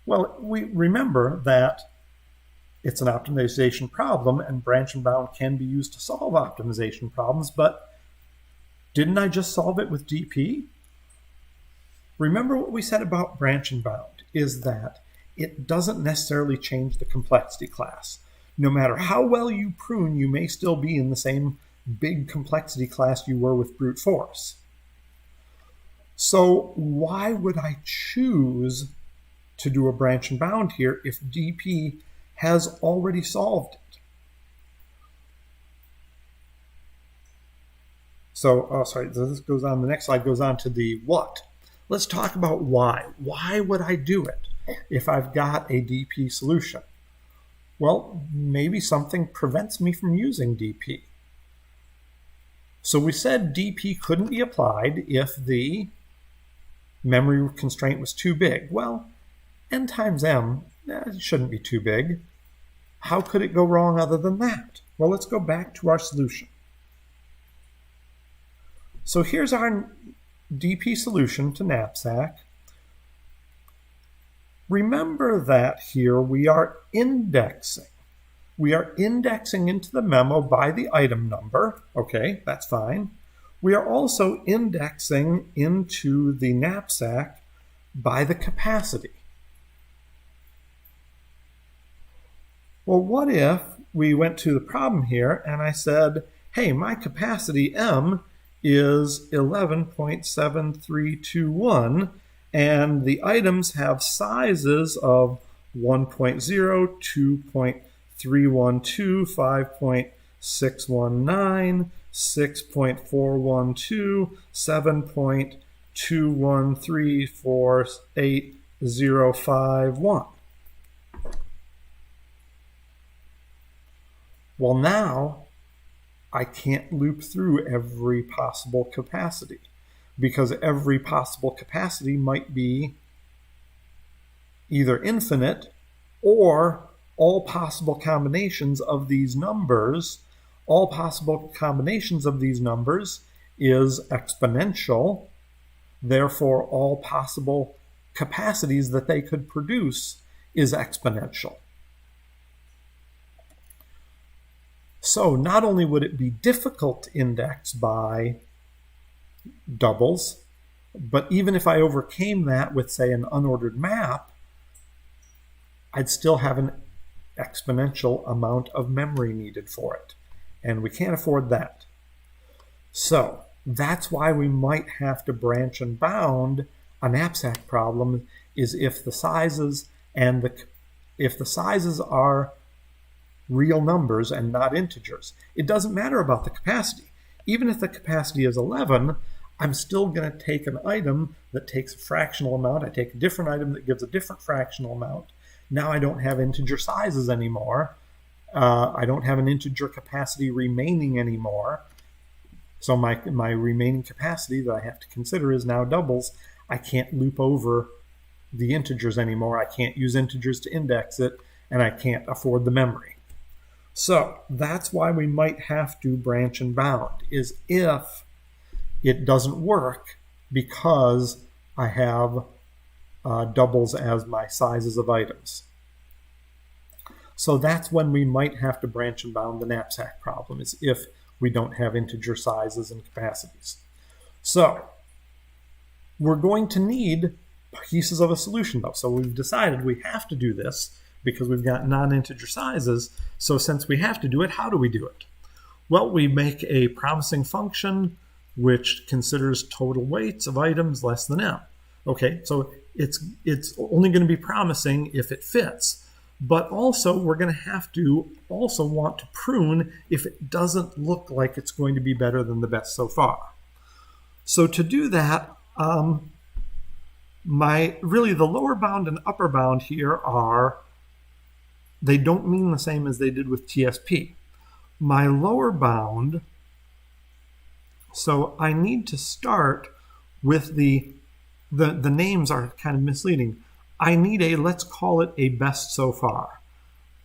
Well, we remember that it's an optimization problem, and branch and bound can be used to solve optimization problems, but didn't I just solve it with DP? Remember what we said about branch and bound is that it doesn't necessarily change the complexity class. No matter how well you prune, you may still be in the same big complexity class you were with brute force. So why would I choose to do a branch and bound here if DP has already solved it? So, this goes on, the next slide goes on to the what. Let's talk about why. Why would I do it if I've got a DP solution? Well, maybe something prevents me from using DP. So we said DP couldn't be applied if the memory constraint was too big. Well, n times m, it shouldn't be too big. How could it go wrong other than that? Well, let's go back to our solution. So here's our DP solution to Knapsack. Remember that here we are indexing. We are indexing into the memo by the item number. Okay, that's fine. We are also indexing into the Knapsack by the capacity. Well, what if we went to the problem here and I said, hey, my capacity M is 11.7321, and the items have sizes of 1.0, 2.312, 5.619, 6.412, 7.213485051. Well, now I can't loop through every possible capacity because every possible capacity might be either infinite or all possible combinations of these numbers. All possible combinations of these numbers is exponential. Therefore, all possible capacities that they could produce is exponential. So not only would it be difficult to index by doubles, but even if I overcame that with, say, an unordered map, I'd still have an exponential amount of memory needed for it. And we can't afford that. So that's why we might have to branch and bound a knapsack problem, is if the sizes are real numbers and not integers. It doesn't matter about the capacity. Even if the capacity is 11, I'm still going to take an item that takes a fractional amount. I take a different item that gives a different fractional amount. Now I don't have integer sizes anymore. I don't have an integer capacity remaining anymore. So my remaining capacity that I have to consider is now doubles. I can't loop over the integers anymore. I can't use integers to index it, and I can't afford the memory. So that's why we might have to branch and bound, is if it doesn't work because I have doubles as my sizes of items. So that's when we might have to branch and bound the knapsack problem, is if we don't have integer sizes and capacities. So we're going to need pieces of a solution, though. So we've decided we have to do this because we've got non-integer sizes. So since we have to do it, how do we do it? Well, we make a promising function which considers total weights of items less than m. Okay, so it's only going to be promising if it fits. But also, we're going to have to also want to prune if it doesn't look like it's going to be better than the best so far. So to do that, really the lower bound and upper bound here are they don't mean the same as they did with TSP. My lower bound, so I need to start with the names are kind of misleading. I need a, let's call it a best so far.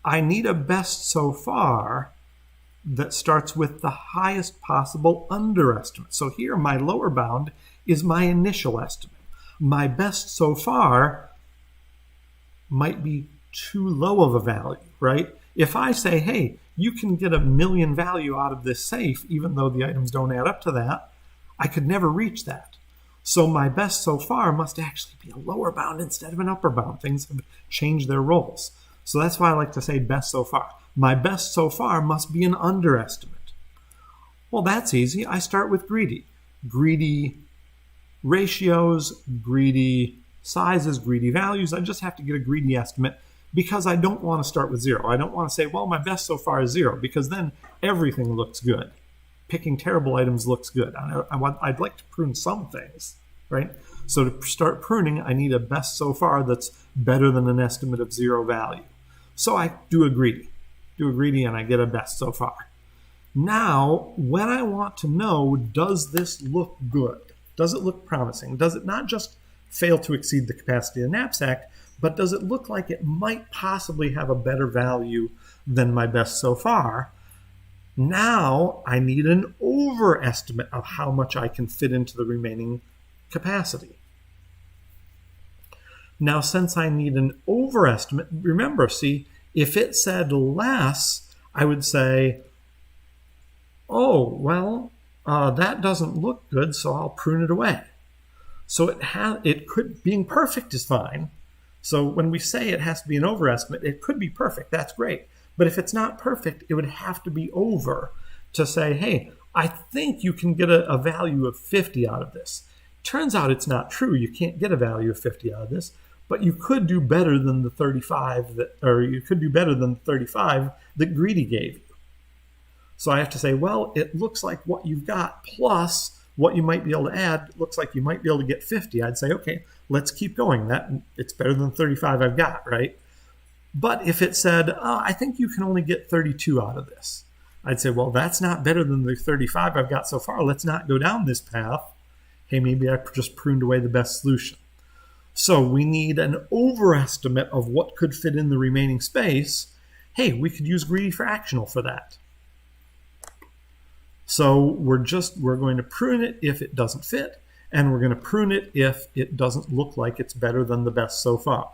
I need a best so far that starts with the highest possible underestimate. So here my lower bound is my initial estimate. My best so far might be too low of a value, right? If I say, hey, you can get 1 million value out of this safe, even though the items don't add up to that, I could never reach that. So my best so far must actually be a lower bound instead of an upper bound. Things have changed their roles. So that's why I like to say best so far. My best so far must be an underestimate. Well, that's easy. I start with greedy. Greedy ratios, greedy sizes, greedy values. I just have to get a greedy estimate because I don't want to start with 0. I don't want to say, well, my best so far is 0, because then everything looks good. Picking terrible items looks good. I'd like to prune some things, right? So to start pruning, I need a best so far that's better than an estimate of 0 value. So I do a greedy, and I get a best so far. Now, when I want to know, does this look good? Does it look promising? Does it not just fail to exceed the capacity of the knapsack, but does it look like it might possibly have a better value than my best so far? Now I need an overestimate of how much I can fit into the remaining capacity. Now, since I need an overestimate, remember, see, if it said less, I would say, oh, well, that doesn't look good, so I'll prune it away. So it could, being perfect is fine. So when we say it has to be an overestimate, it could be perfect. That's great. But if it's not perfect, it would have to be over to say, hey, I think you can get a value of 50 out of this. Turns out it's not true. You can't get a value of 50 out of this, but you could do better than the 35 you could do better than the 35 that greedy gave you. So I have to say, well, it looks like what you've got plus what you might be able to add looks like you might be able to get 50. I'd say, okay, let's keep going. It's better than 35 I've got, right? But if it said, I think you can only get 32 out of this, I'd say, well, that's not better than the 35 I've got so far. Let's not go down this path. Hey, maybe I just pruned away the best solution. So we need an overestimate of what could fit in the remaining space. Hey, we could use greedy fractional for that. So we're going to prune it if it doesn't fit, and we're going to prune it if it doesn't look like it's better than the best so far.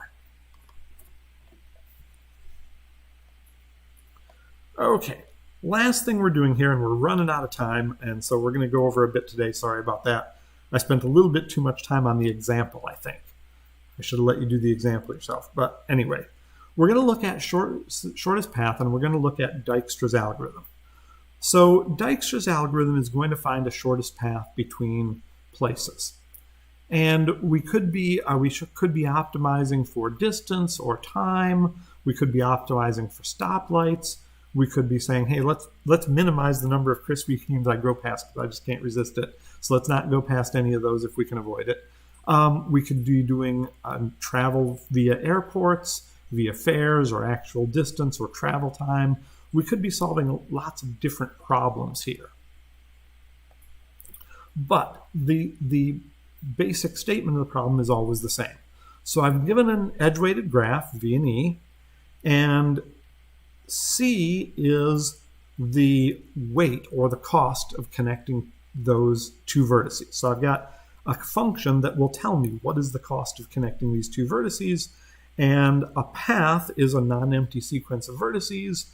Okay, last thing we're doing here, and we're running out of time, and so we're going to go over a bit today. Sorry about that. I spent a little bit too much time on the example, I think. I should have let you do the example yourself. But anyway, we're going to look at shortest path, and we're going to look at Dijkstra's algorithm. So Dijkstra's algorithm is going to find a shortest path between places. And we could be optimizing for distance or time. We could be optimizing for stoplights. We could be saying, hey, let's minimize the number of Krispy Kremes I go past because I just can't resist it. So let's not go past any of those if we can avoid it. We could be doing travel via airports, via fares, or actual distance or travel time. We could be solving lots of different problems here. But the basic statement of the problem is always the same. So I've given an edge-weighted graph, V and E, and C is the weight or the cost of connecting those two vertices. So I've got a function that will tell me what is the cost of connecting these two vertices, and a path is a non-empty sequence of vertices,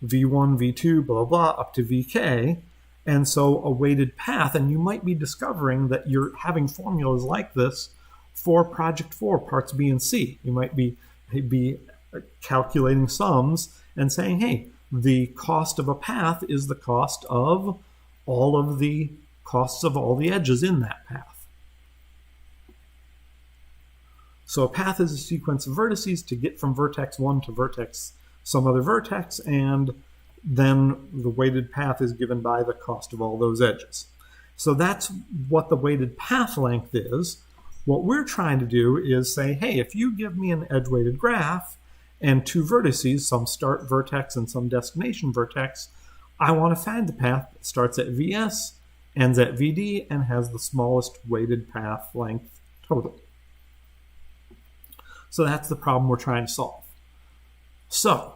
V1, V2, blah, blah, up to Vk. And so a weighted path, and you might be discovering that you're having formulas like this for project 4, parts B and C. You might be calculating sums and saying, hey, the cost of a path is the cost of all of the costs of all the edges in that path. So a path is a sequence of vertices to get from vertex 1 to vertex some other vertex, and then the weighted path is given by the cost of all those edges. So that's what the weighted path length is. What we're trying to do is say, hey, if you give me an edge-weighted graph and two vertices, some start vertex and some destination vertex, I want to find the path that starts at VS, ends at VD, and has the smallest weighted path length total. So that's the problem we're trying to solve. So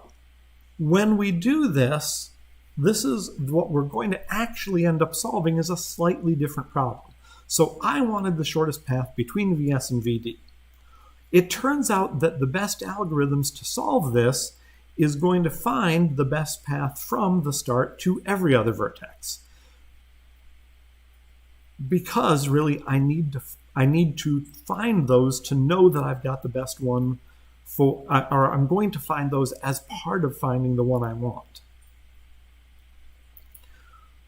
when we do this, this is what we're going to actually end up solving is a slightly different problem. So I wanted the shortest path between VS and VD. It turns out that the best algorithms to solve this is going to find the best path from the start to every other vertex. Because really I need to find those to know that I've got the best one for, or I'm going to find those as part of finding the one I want.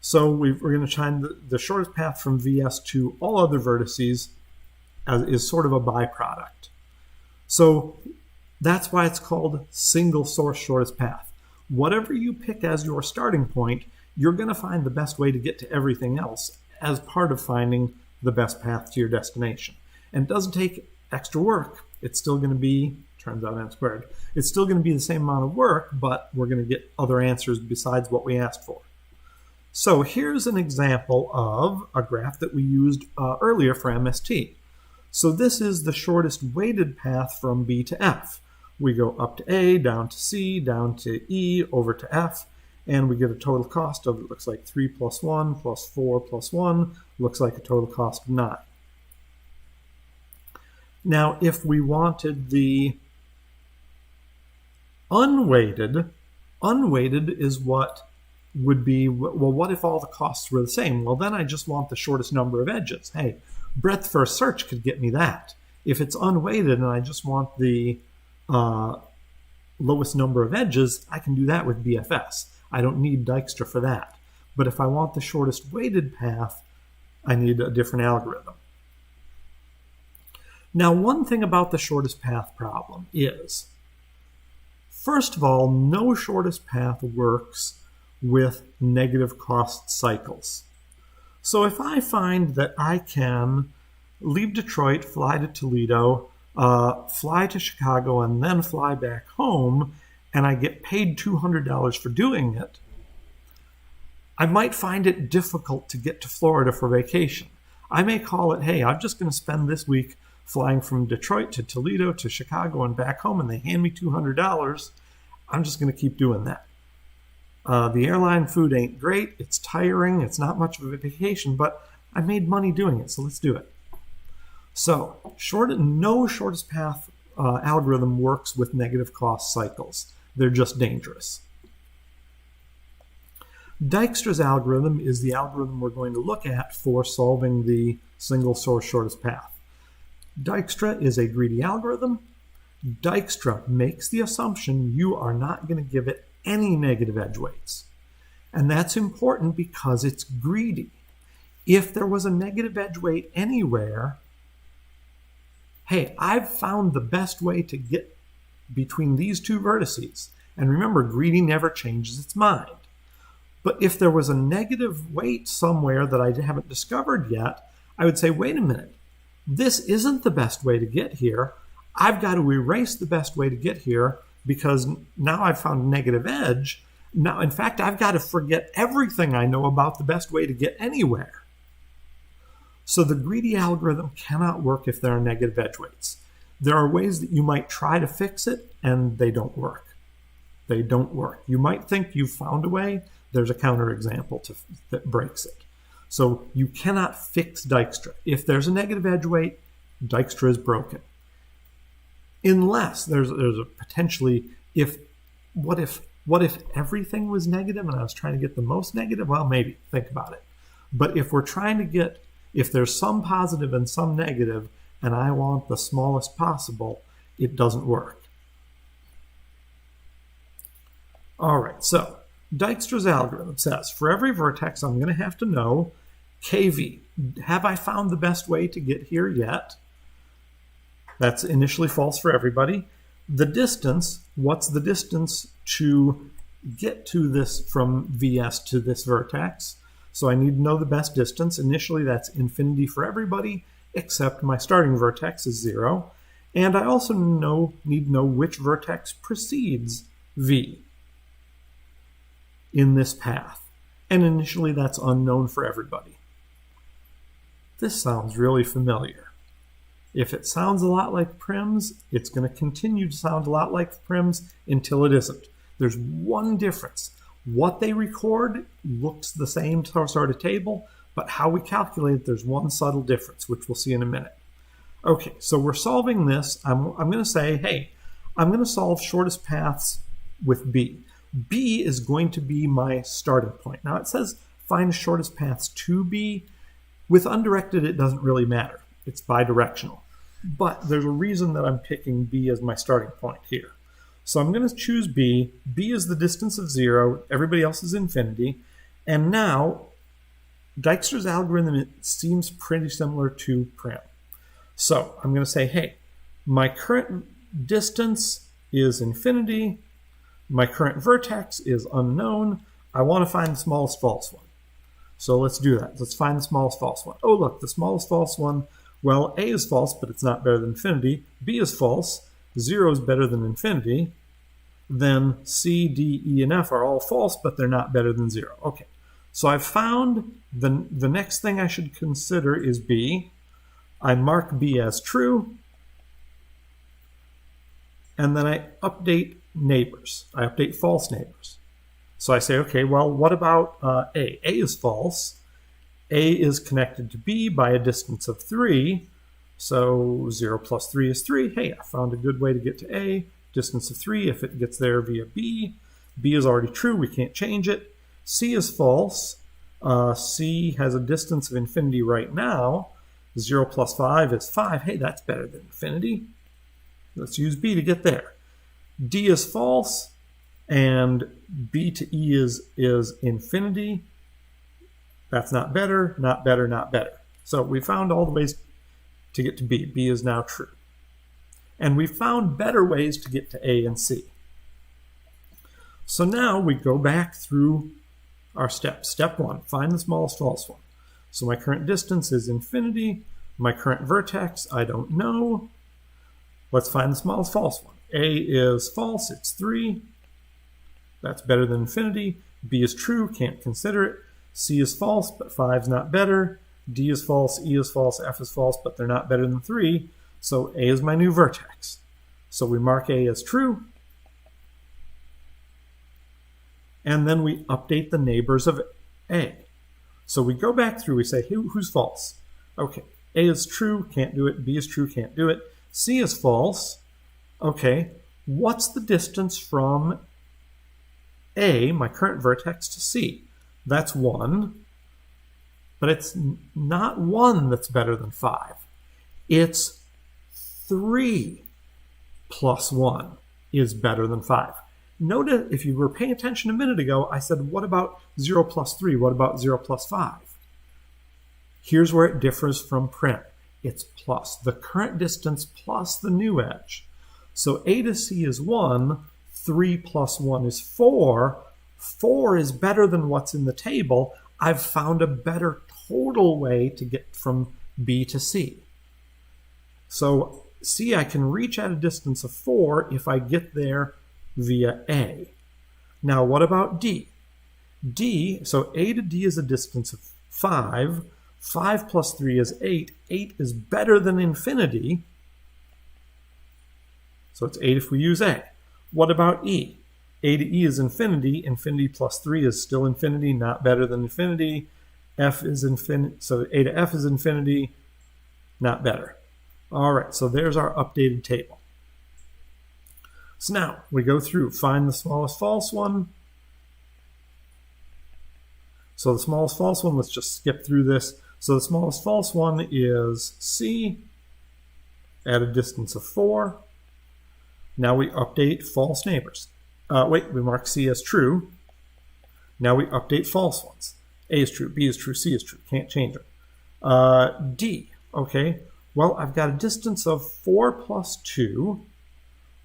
So we're going to find the shortest path from VS to all other vertices is sort of a byproduct. So that's why it's called single source shortest path. Whatever you pick as your starting point, you're going to find the best way to get to everything else as part of finding the best path to your destination. And it doesn't take extra work. It's still going to be, turns out n squared, it's still going to be the same amount of work, but we're going to get other answers besides what we asked for. So here's an example of a graph that we used earlier for MST. So this is the shortest weighted path from B to F. We go up to A, down to C, down to E, over to F, and we get a total cost of, it looks like 3 plus 1 plus 4 plus 1, looks like a total cost of 9. Now, if we wanted the unweighted is what would be, well, what if all the costs were the same? Well, then I just want the shortest number of edges. Hey, breadth first search could get me that. If it's unweighted and I just want the lowest number of edges, I can do that with BFS. I don't need Dijkstra for that. But if I want the shortest weighted path, I need a different algorithm. Now, one thing about the shortest path problem is, first of all, no shortest path works with negative cost cycles. So if I find that I can leave Detroit, fly to Toledo, fly to Chicago, and then fly back home, and I get paid $200 for doing it, I might find it difficult to get to Florida for vacation. I may call it, hey, I'm just going to spend this week flying from Detroit to Toledo to Chicago and back home, and they hand me $200. I'm just going to keep doing that. The airline food ain't great. It's tiring. It's not much of a vacation, but I made money doing it, so let's do it. So no shortest path algorithm works with negative cost cycles. They're just dangerous. Dijkstra's algorithm is the algorithm we're going to look at for solving the single source shortest path. Dijkstra is a greedy algorithm. Dijkstra makes the assumption you are not going to give it any negative edge weights. And that's important because it's greedy. If there was a negative edge weight anywhere, hey, I've found the best way to get between these two vertices. And remember, greedy never changes its mind. But if there was a negative weight somewhere that I haven't discovered yet, I would say, wait a minute, this isn't the best way to get here. I've got to erase the best way to get here because now I've found a negative edge. Now, in fact, I've got to forget everything I know about the best way to get anywhere. So the greedy algorithm cannot work if there are negative edge weights. There are ways that you might try to fix it, and they don't work. They don't work. You might think you've found a way. There's a counterexample that breaks it. So you cannot fix Dijkstra. If there's a negative edge weight, Dijkstra is broken. Unless there's a potentially, what if everything was negative and I was trying to get the most negative? Well, maybe, think about it. But if we're trying to get, if there's some positive and some negative, and I want the smallest possible, it doesn't work. All right, so Dijkstra's algorithm says, for every vertex, I'm going to have to know KV. Have I found the best way to get here yet? That's initially false for everybody. The distance, what's the distance to get to this from VS to this vertex? So I need to know the best distance. Initially, that's infinity for everybody, except my starting vertex is 0. And I also need to know which vertex precedes V in this path. And initially that's unknown for everybody. This sounds really familiar. If it sounds a lot like prims, it's going to continue to sound a lot like prims until it isn't. There's one difference. What they record looks the same sort of table, but how we calculate it, there's one subtle difference, which we'll see in a minute. Okay, so we're solving this. I'm going to say, hey, I'm going to solve shortest paths with B. B is going to be my starting point. Now it says find shortest paths to B. With undirected, it doesn't really matter. It's bidirectional. But there's a reason that I'm picking B as my starting point here. So I'm going to choose B. B is the distance of 0. Everybody else is infinity. And now, Dijkstra's algorithm, it seems pretty similar to prim. So I'm going to say, hey, my current distance is infinity. My current vertex is unknown. I want to find the smallest false one. So let's do that. Let's find the smallest false one. Oh, look, the smallest false one. Well, A is false, but it's not better than infinity. B is false. 0 is better than infinity. Then C, D, E, and F are all false, but they're not better than 0. Okay, so I've found the next thing I should consider is B. I mark B as true. And then I update neighbors. I update false neighbors. So I say, okay, well, what about A? A is false. A is connected to B by a distance of 3. So 0 plus 3 is 3. Hey, I found a good way to get to A. Distance of 3 if it gets there via B. B is already true. We can't change it. C is false. C has a distance of infinity right now. 0 plus 5 is 5. Hey, that's better than infinity. Let's use B to get there. D is false. And B to E is infinity. That's not better, not better, not better. So we found all the ways to get to B. B is now true. And we found better ways to get to A and C. So now we go back through our steps. Step 1, find the smallest false one. So my current distance is infinity. My current vertex, I don't know. Let's find the smallest false one. A is false, it's 3. That's better than infinity. B is true, can't consider it. C is false, but 5 is not better. D is false, E is false, F is false, but they're not better than 3. So A is my new vertex. So we mark A as true. And then we update the neighbors of A. So we go back through, we say, who's false? Okay, A is true, can't do it. B is true, can't do it. C is false. Okay, what's the distance from A, my current vertex, to C? That's 1, but it's not 1 that's better than 5. It's 3 plus 1 is better than 5. Notice, if you were paying attention a minute ago, I said, what about 0 plus 3? What about 0 plus 5? Here's where it differs from prim. It's plus the current distance plus the new edge. So A to C is 1, 3 plus 1 is 4. 4 is better than what's in the table. I've found a better total way to get from B to C. So C, I can reach at a distance of 4 if I get there via A. Now what about D? D, so A to D is a distance of 5. 5 plus 3 is 8. 8 is better than infinity. So it's 8 if we use A. What about E? A to E is infinity. Infinity plus 3 is still infinity, not better than infinity. F is infinity. So A to F is infinity, not better. All right, so there's our updated table. So now we go through, find the smallest false one. So the smallest false one, let's just skip through this. So the smallest false one is C at a distance of 4. Now we update false neighbors. We mark C as true. Now we update false ones. A is true, B is true, C is true. Can't change it. D, okay. Well, I've got a distance of 4 plus 2.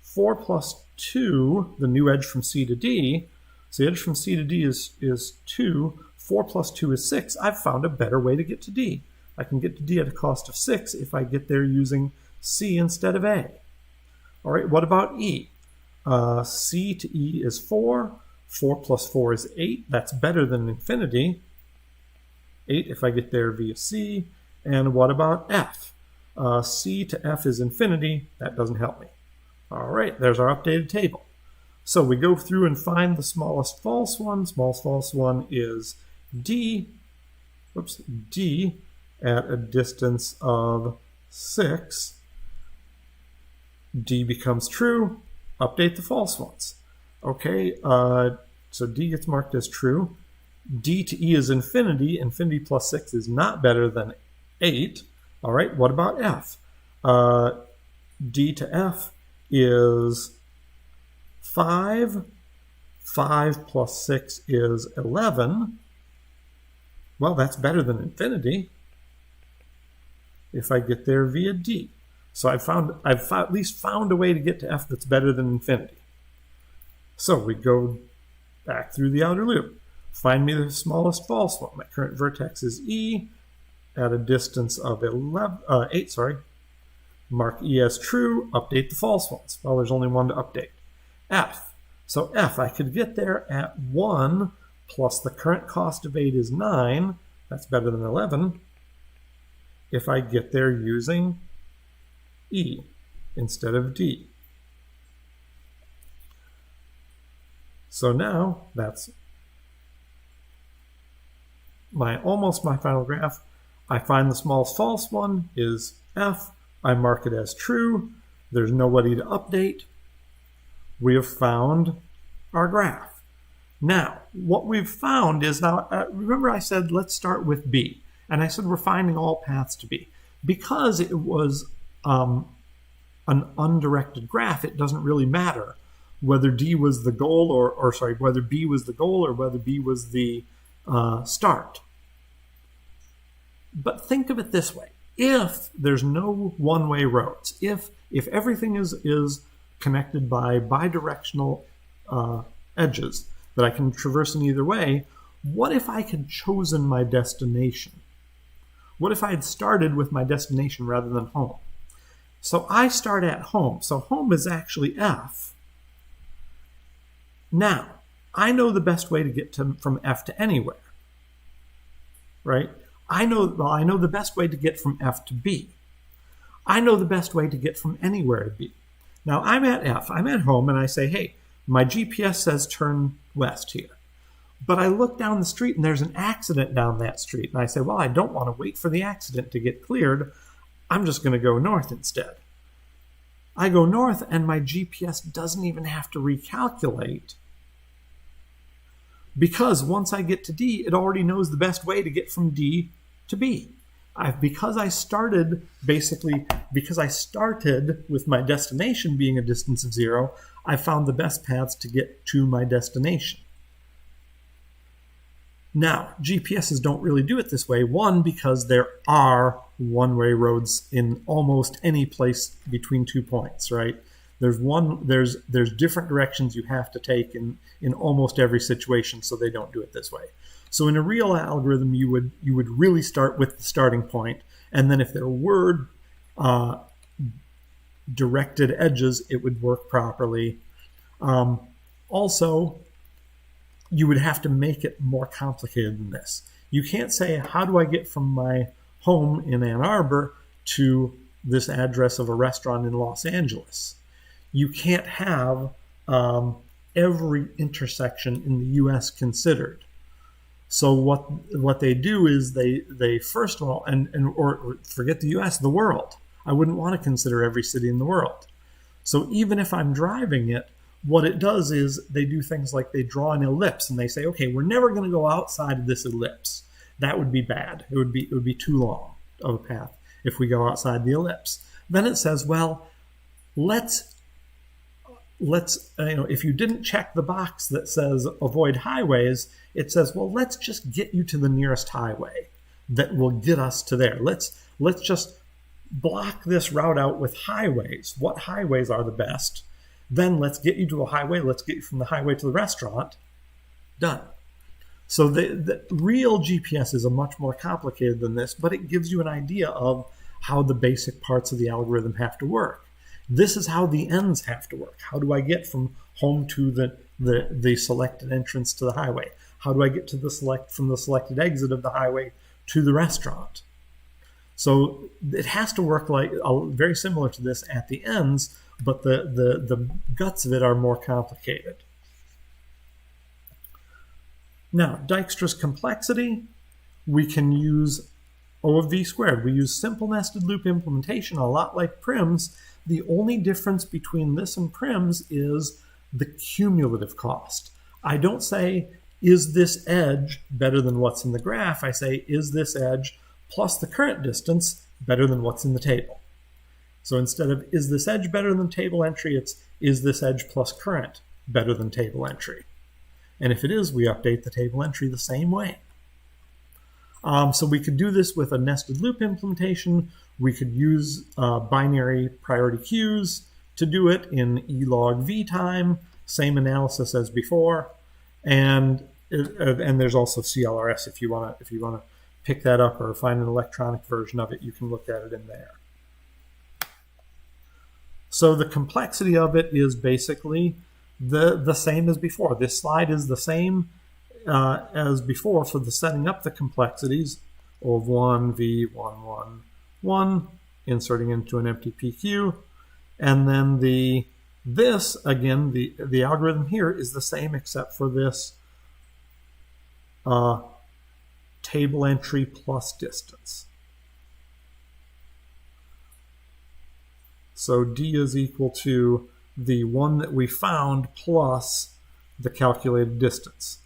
4 plus 2, the new edge from C to D. So the edge from C to D is 2. 4 plus 2 is 6. I've found a better way to get to D. I can get to D at a cost of 6 if I get there using C instead of A. All right, what about E? C to E is 4. 4 plus 4 is 8. That's better than infinity. 8 if I get there via C. And what about F? C to F is infinity. That doesn't help me. All right, there's our updated table. So we go through and find the smallest false one. Smallest false one is D. D at a distance of 6. D becomes true. Update the false ones. Okay, so D gets marked as true. D to E is infinity. Infinity plus 6 is not better than 8. All right, what about F? D to F is 5. 5 plus 6 is 11. Well, that's better than infinity if I get there via D. So I've at least found a way to get to F that's better than infinity. So we go back through the outer loop. Find me the smallest false one. My current vertex is E at a distance of 8. Mark E as true. Update the false ones. Well, there's only one to update. F. So F, I could get there at 1 plus the current cost of 8 is 9. That's better than 11. If I get there using E instead of D. So now that's almost my final graph. I find the smallest false one is F. I mark it as true. There's nobody to update. We have found our graph. Now, what we've found is remember I said let's start with B. And I said we're finding all paths to B. Because it was an undirected graph, it doesn't really matter whether D was the goal whether B was the goal or whether B was the start. But think of it this way. If there's no one-way roads, if everything is connected by bidirectional edges that I can traverse in either way, what if I had chosen my destination? What if I had started with my destination rather than home? So I start at home. So home is actually F. Now, I know the best way to get from F to anywhere, right? I know the best way to get from F to B. I know the best way to get from anywhere to B. Now, I'm at F. I'm at home, and I say, hey, my GPS says turn west here. But I look down the street, and there's an accident down that street. And I say, well, I don't want to wait for the accident to get cleared. I'm just going to go north instead. I go north, and my GPS doesn't even have to recalculate. Because once I get to D, it already knows the best way to get from D to B. Because I started with my destination being a distance of 0, I found the best paths to get to my destination. Now, GPSs don't really do it this way. One, because there are one-way roads in almost any place between 2 points, right? There's different directions you have to take in almost every situation, so they don't do it this way. So in a real algorithm, you would really start with the starting point, and then if there were directed edges, it would work properly. Also, you would have to make it more complicated than this. You can't say, how do I get from my home in Ann Arbor to this address of a restaurant in Los Angeles? You can't have every intersection in the U.S. considered. So what they do is they first of all, or forget the U.S., the world. I wouldn't want to consider every city in the world. So even if I'm driving it, what it does is they do things like they draw an ellipse and they say, okay, we're never going to go outside of this ellipse. That would be bad. It would be too long of a path if we go outside the ellipse. Then it says, well, let's if you didn't check the box that says avoid highways, it says, well, let's just get you to the nearest highway that will get us to there. Let's just block this route out with highways. What highways are the best? Then let's get you to a highway. Let's get you from the highway to the restaurant. Done. So the real GPS is much more complicated than this, but it gives you an idea of how the basic parts of the algorithm have to work. This is how the ends have to work. How do I get from home to the selected entrance to the highway? How do I get to from the selected exit of the highway to the restaurant? So it has to work like very similar to this at the ends, but the guts of it are more complicated. Now, Dijkstra's complexity, we can use O of V squared. We use simple nested loop implementation, a lot like prims. The only difference between this and prims is the cumulative cost. I don't say, is this edge better than what's in the graph? I say, is this edge plus the current distance better than what's in the table? So instead of, is this edge better than table entry, it's, is this edge plus current better than table entry? And if it is, we update the table entry the same way. So we could do this with a nested loop implementation. We could use binary priority queues to do it in E log V time, same analysis as before. And there's also CLRS if you want to pick that up or find an electronic version of it, you can look at it in there. So the complexity of it is basically the same as before. This slide is the same as before for the setting up the complexities of 1, V, 1, 1, 1, inserting into an empty PQ. And then this, again, the algorithm here is the same except for this table entry plus distance. So D is equal to the one that we found plus the calculated distance.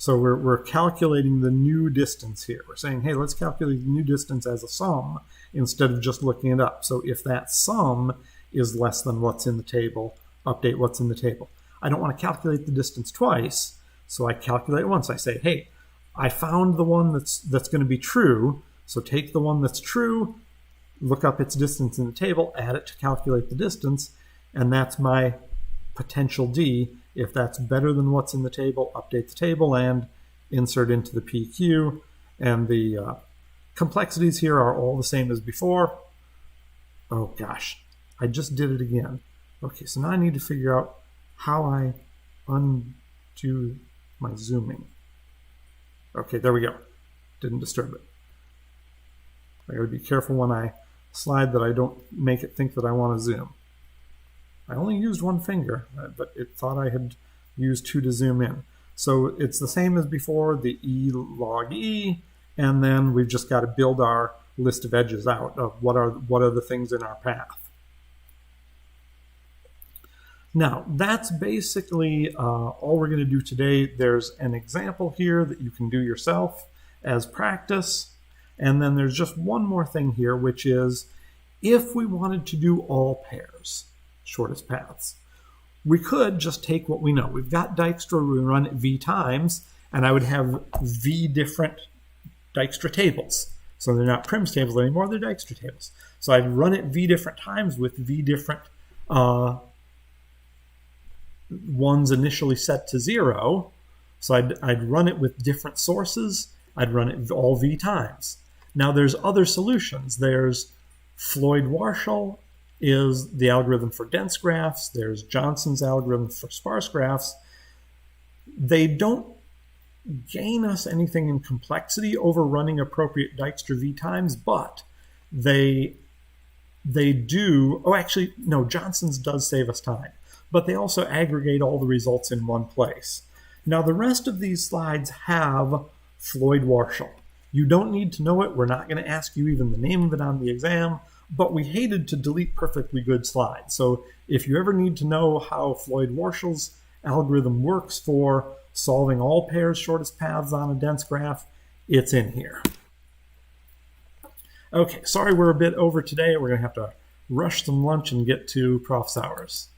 So we're calculating the new distance here. We're saying, hey, let's calculate the new distance as a sum instead of just looking it up. So if that sum is less than what's in the table, update what's in the table. I don't want to calculate the distance twice, so I calculate once. I say, hey, I found the one that's going to be true, so take the one that's true, look up its distance in the table, add it to calculate the distance, and that's my potential D. If that's better than what's in the table, update the table and insert into the PQ. And the complexities here are all the same as before. Oh gosh, I just did it again. Okay, so now I need to figure out how I undo my zooming. Okay, there we go. Didn't disturb it. I gotta be careful when I slide that I don't make it think that I want to zoom. I only used one finger, but it thought I had used two to zoom in. So it's the same as before, the E log E, and then we've just got to build our list of edges out of what are the things in our path. Now, that's basically all we're going to do today. There's an example here that you can do yourself as practice. And then there's just one more thing here, which is if we wanted to do all pairs, shortest paths, we could just take what we know. We've got Dijkstra, we run it V times, and I would have V different Dijkstra tables. So they're not prims tables anymore, they're Dijkstra tables. So I'd run it V different times with V different ones initially set to 0. So I'd run it with different sources. I'd run it all V times. Now there's other solutions. There's Floyd-Warshall is the algorithm for dense graphs. There's Johnson's algorithm for sparse graphs. They don't gain us anything in complexity over running appropriate Dijkstra V times, but they do, oh actually, no, Johnson's does save us time, but they also aggregate all the results in one place. Now the rest of these slides have Floyd-Warshall. You don't need to know it. We're not going to ask you even the name of it on the exam, but we hated to delete perfectly good slides. So if you ever need to know how Floyd-Warshall's algorithm works for solving all pairs shortest paths on a dense graph, it's in here. Okay, sorry we're a bit over today. We're going to have to rush some lunch and get to Prof's hours.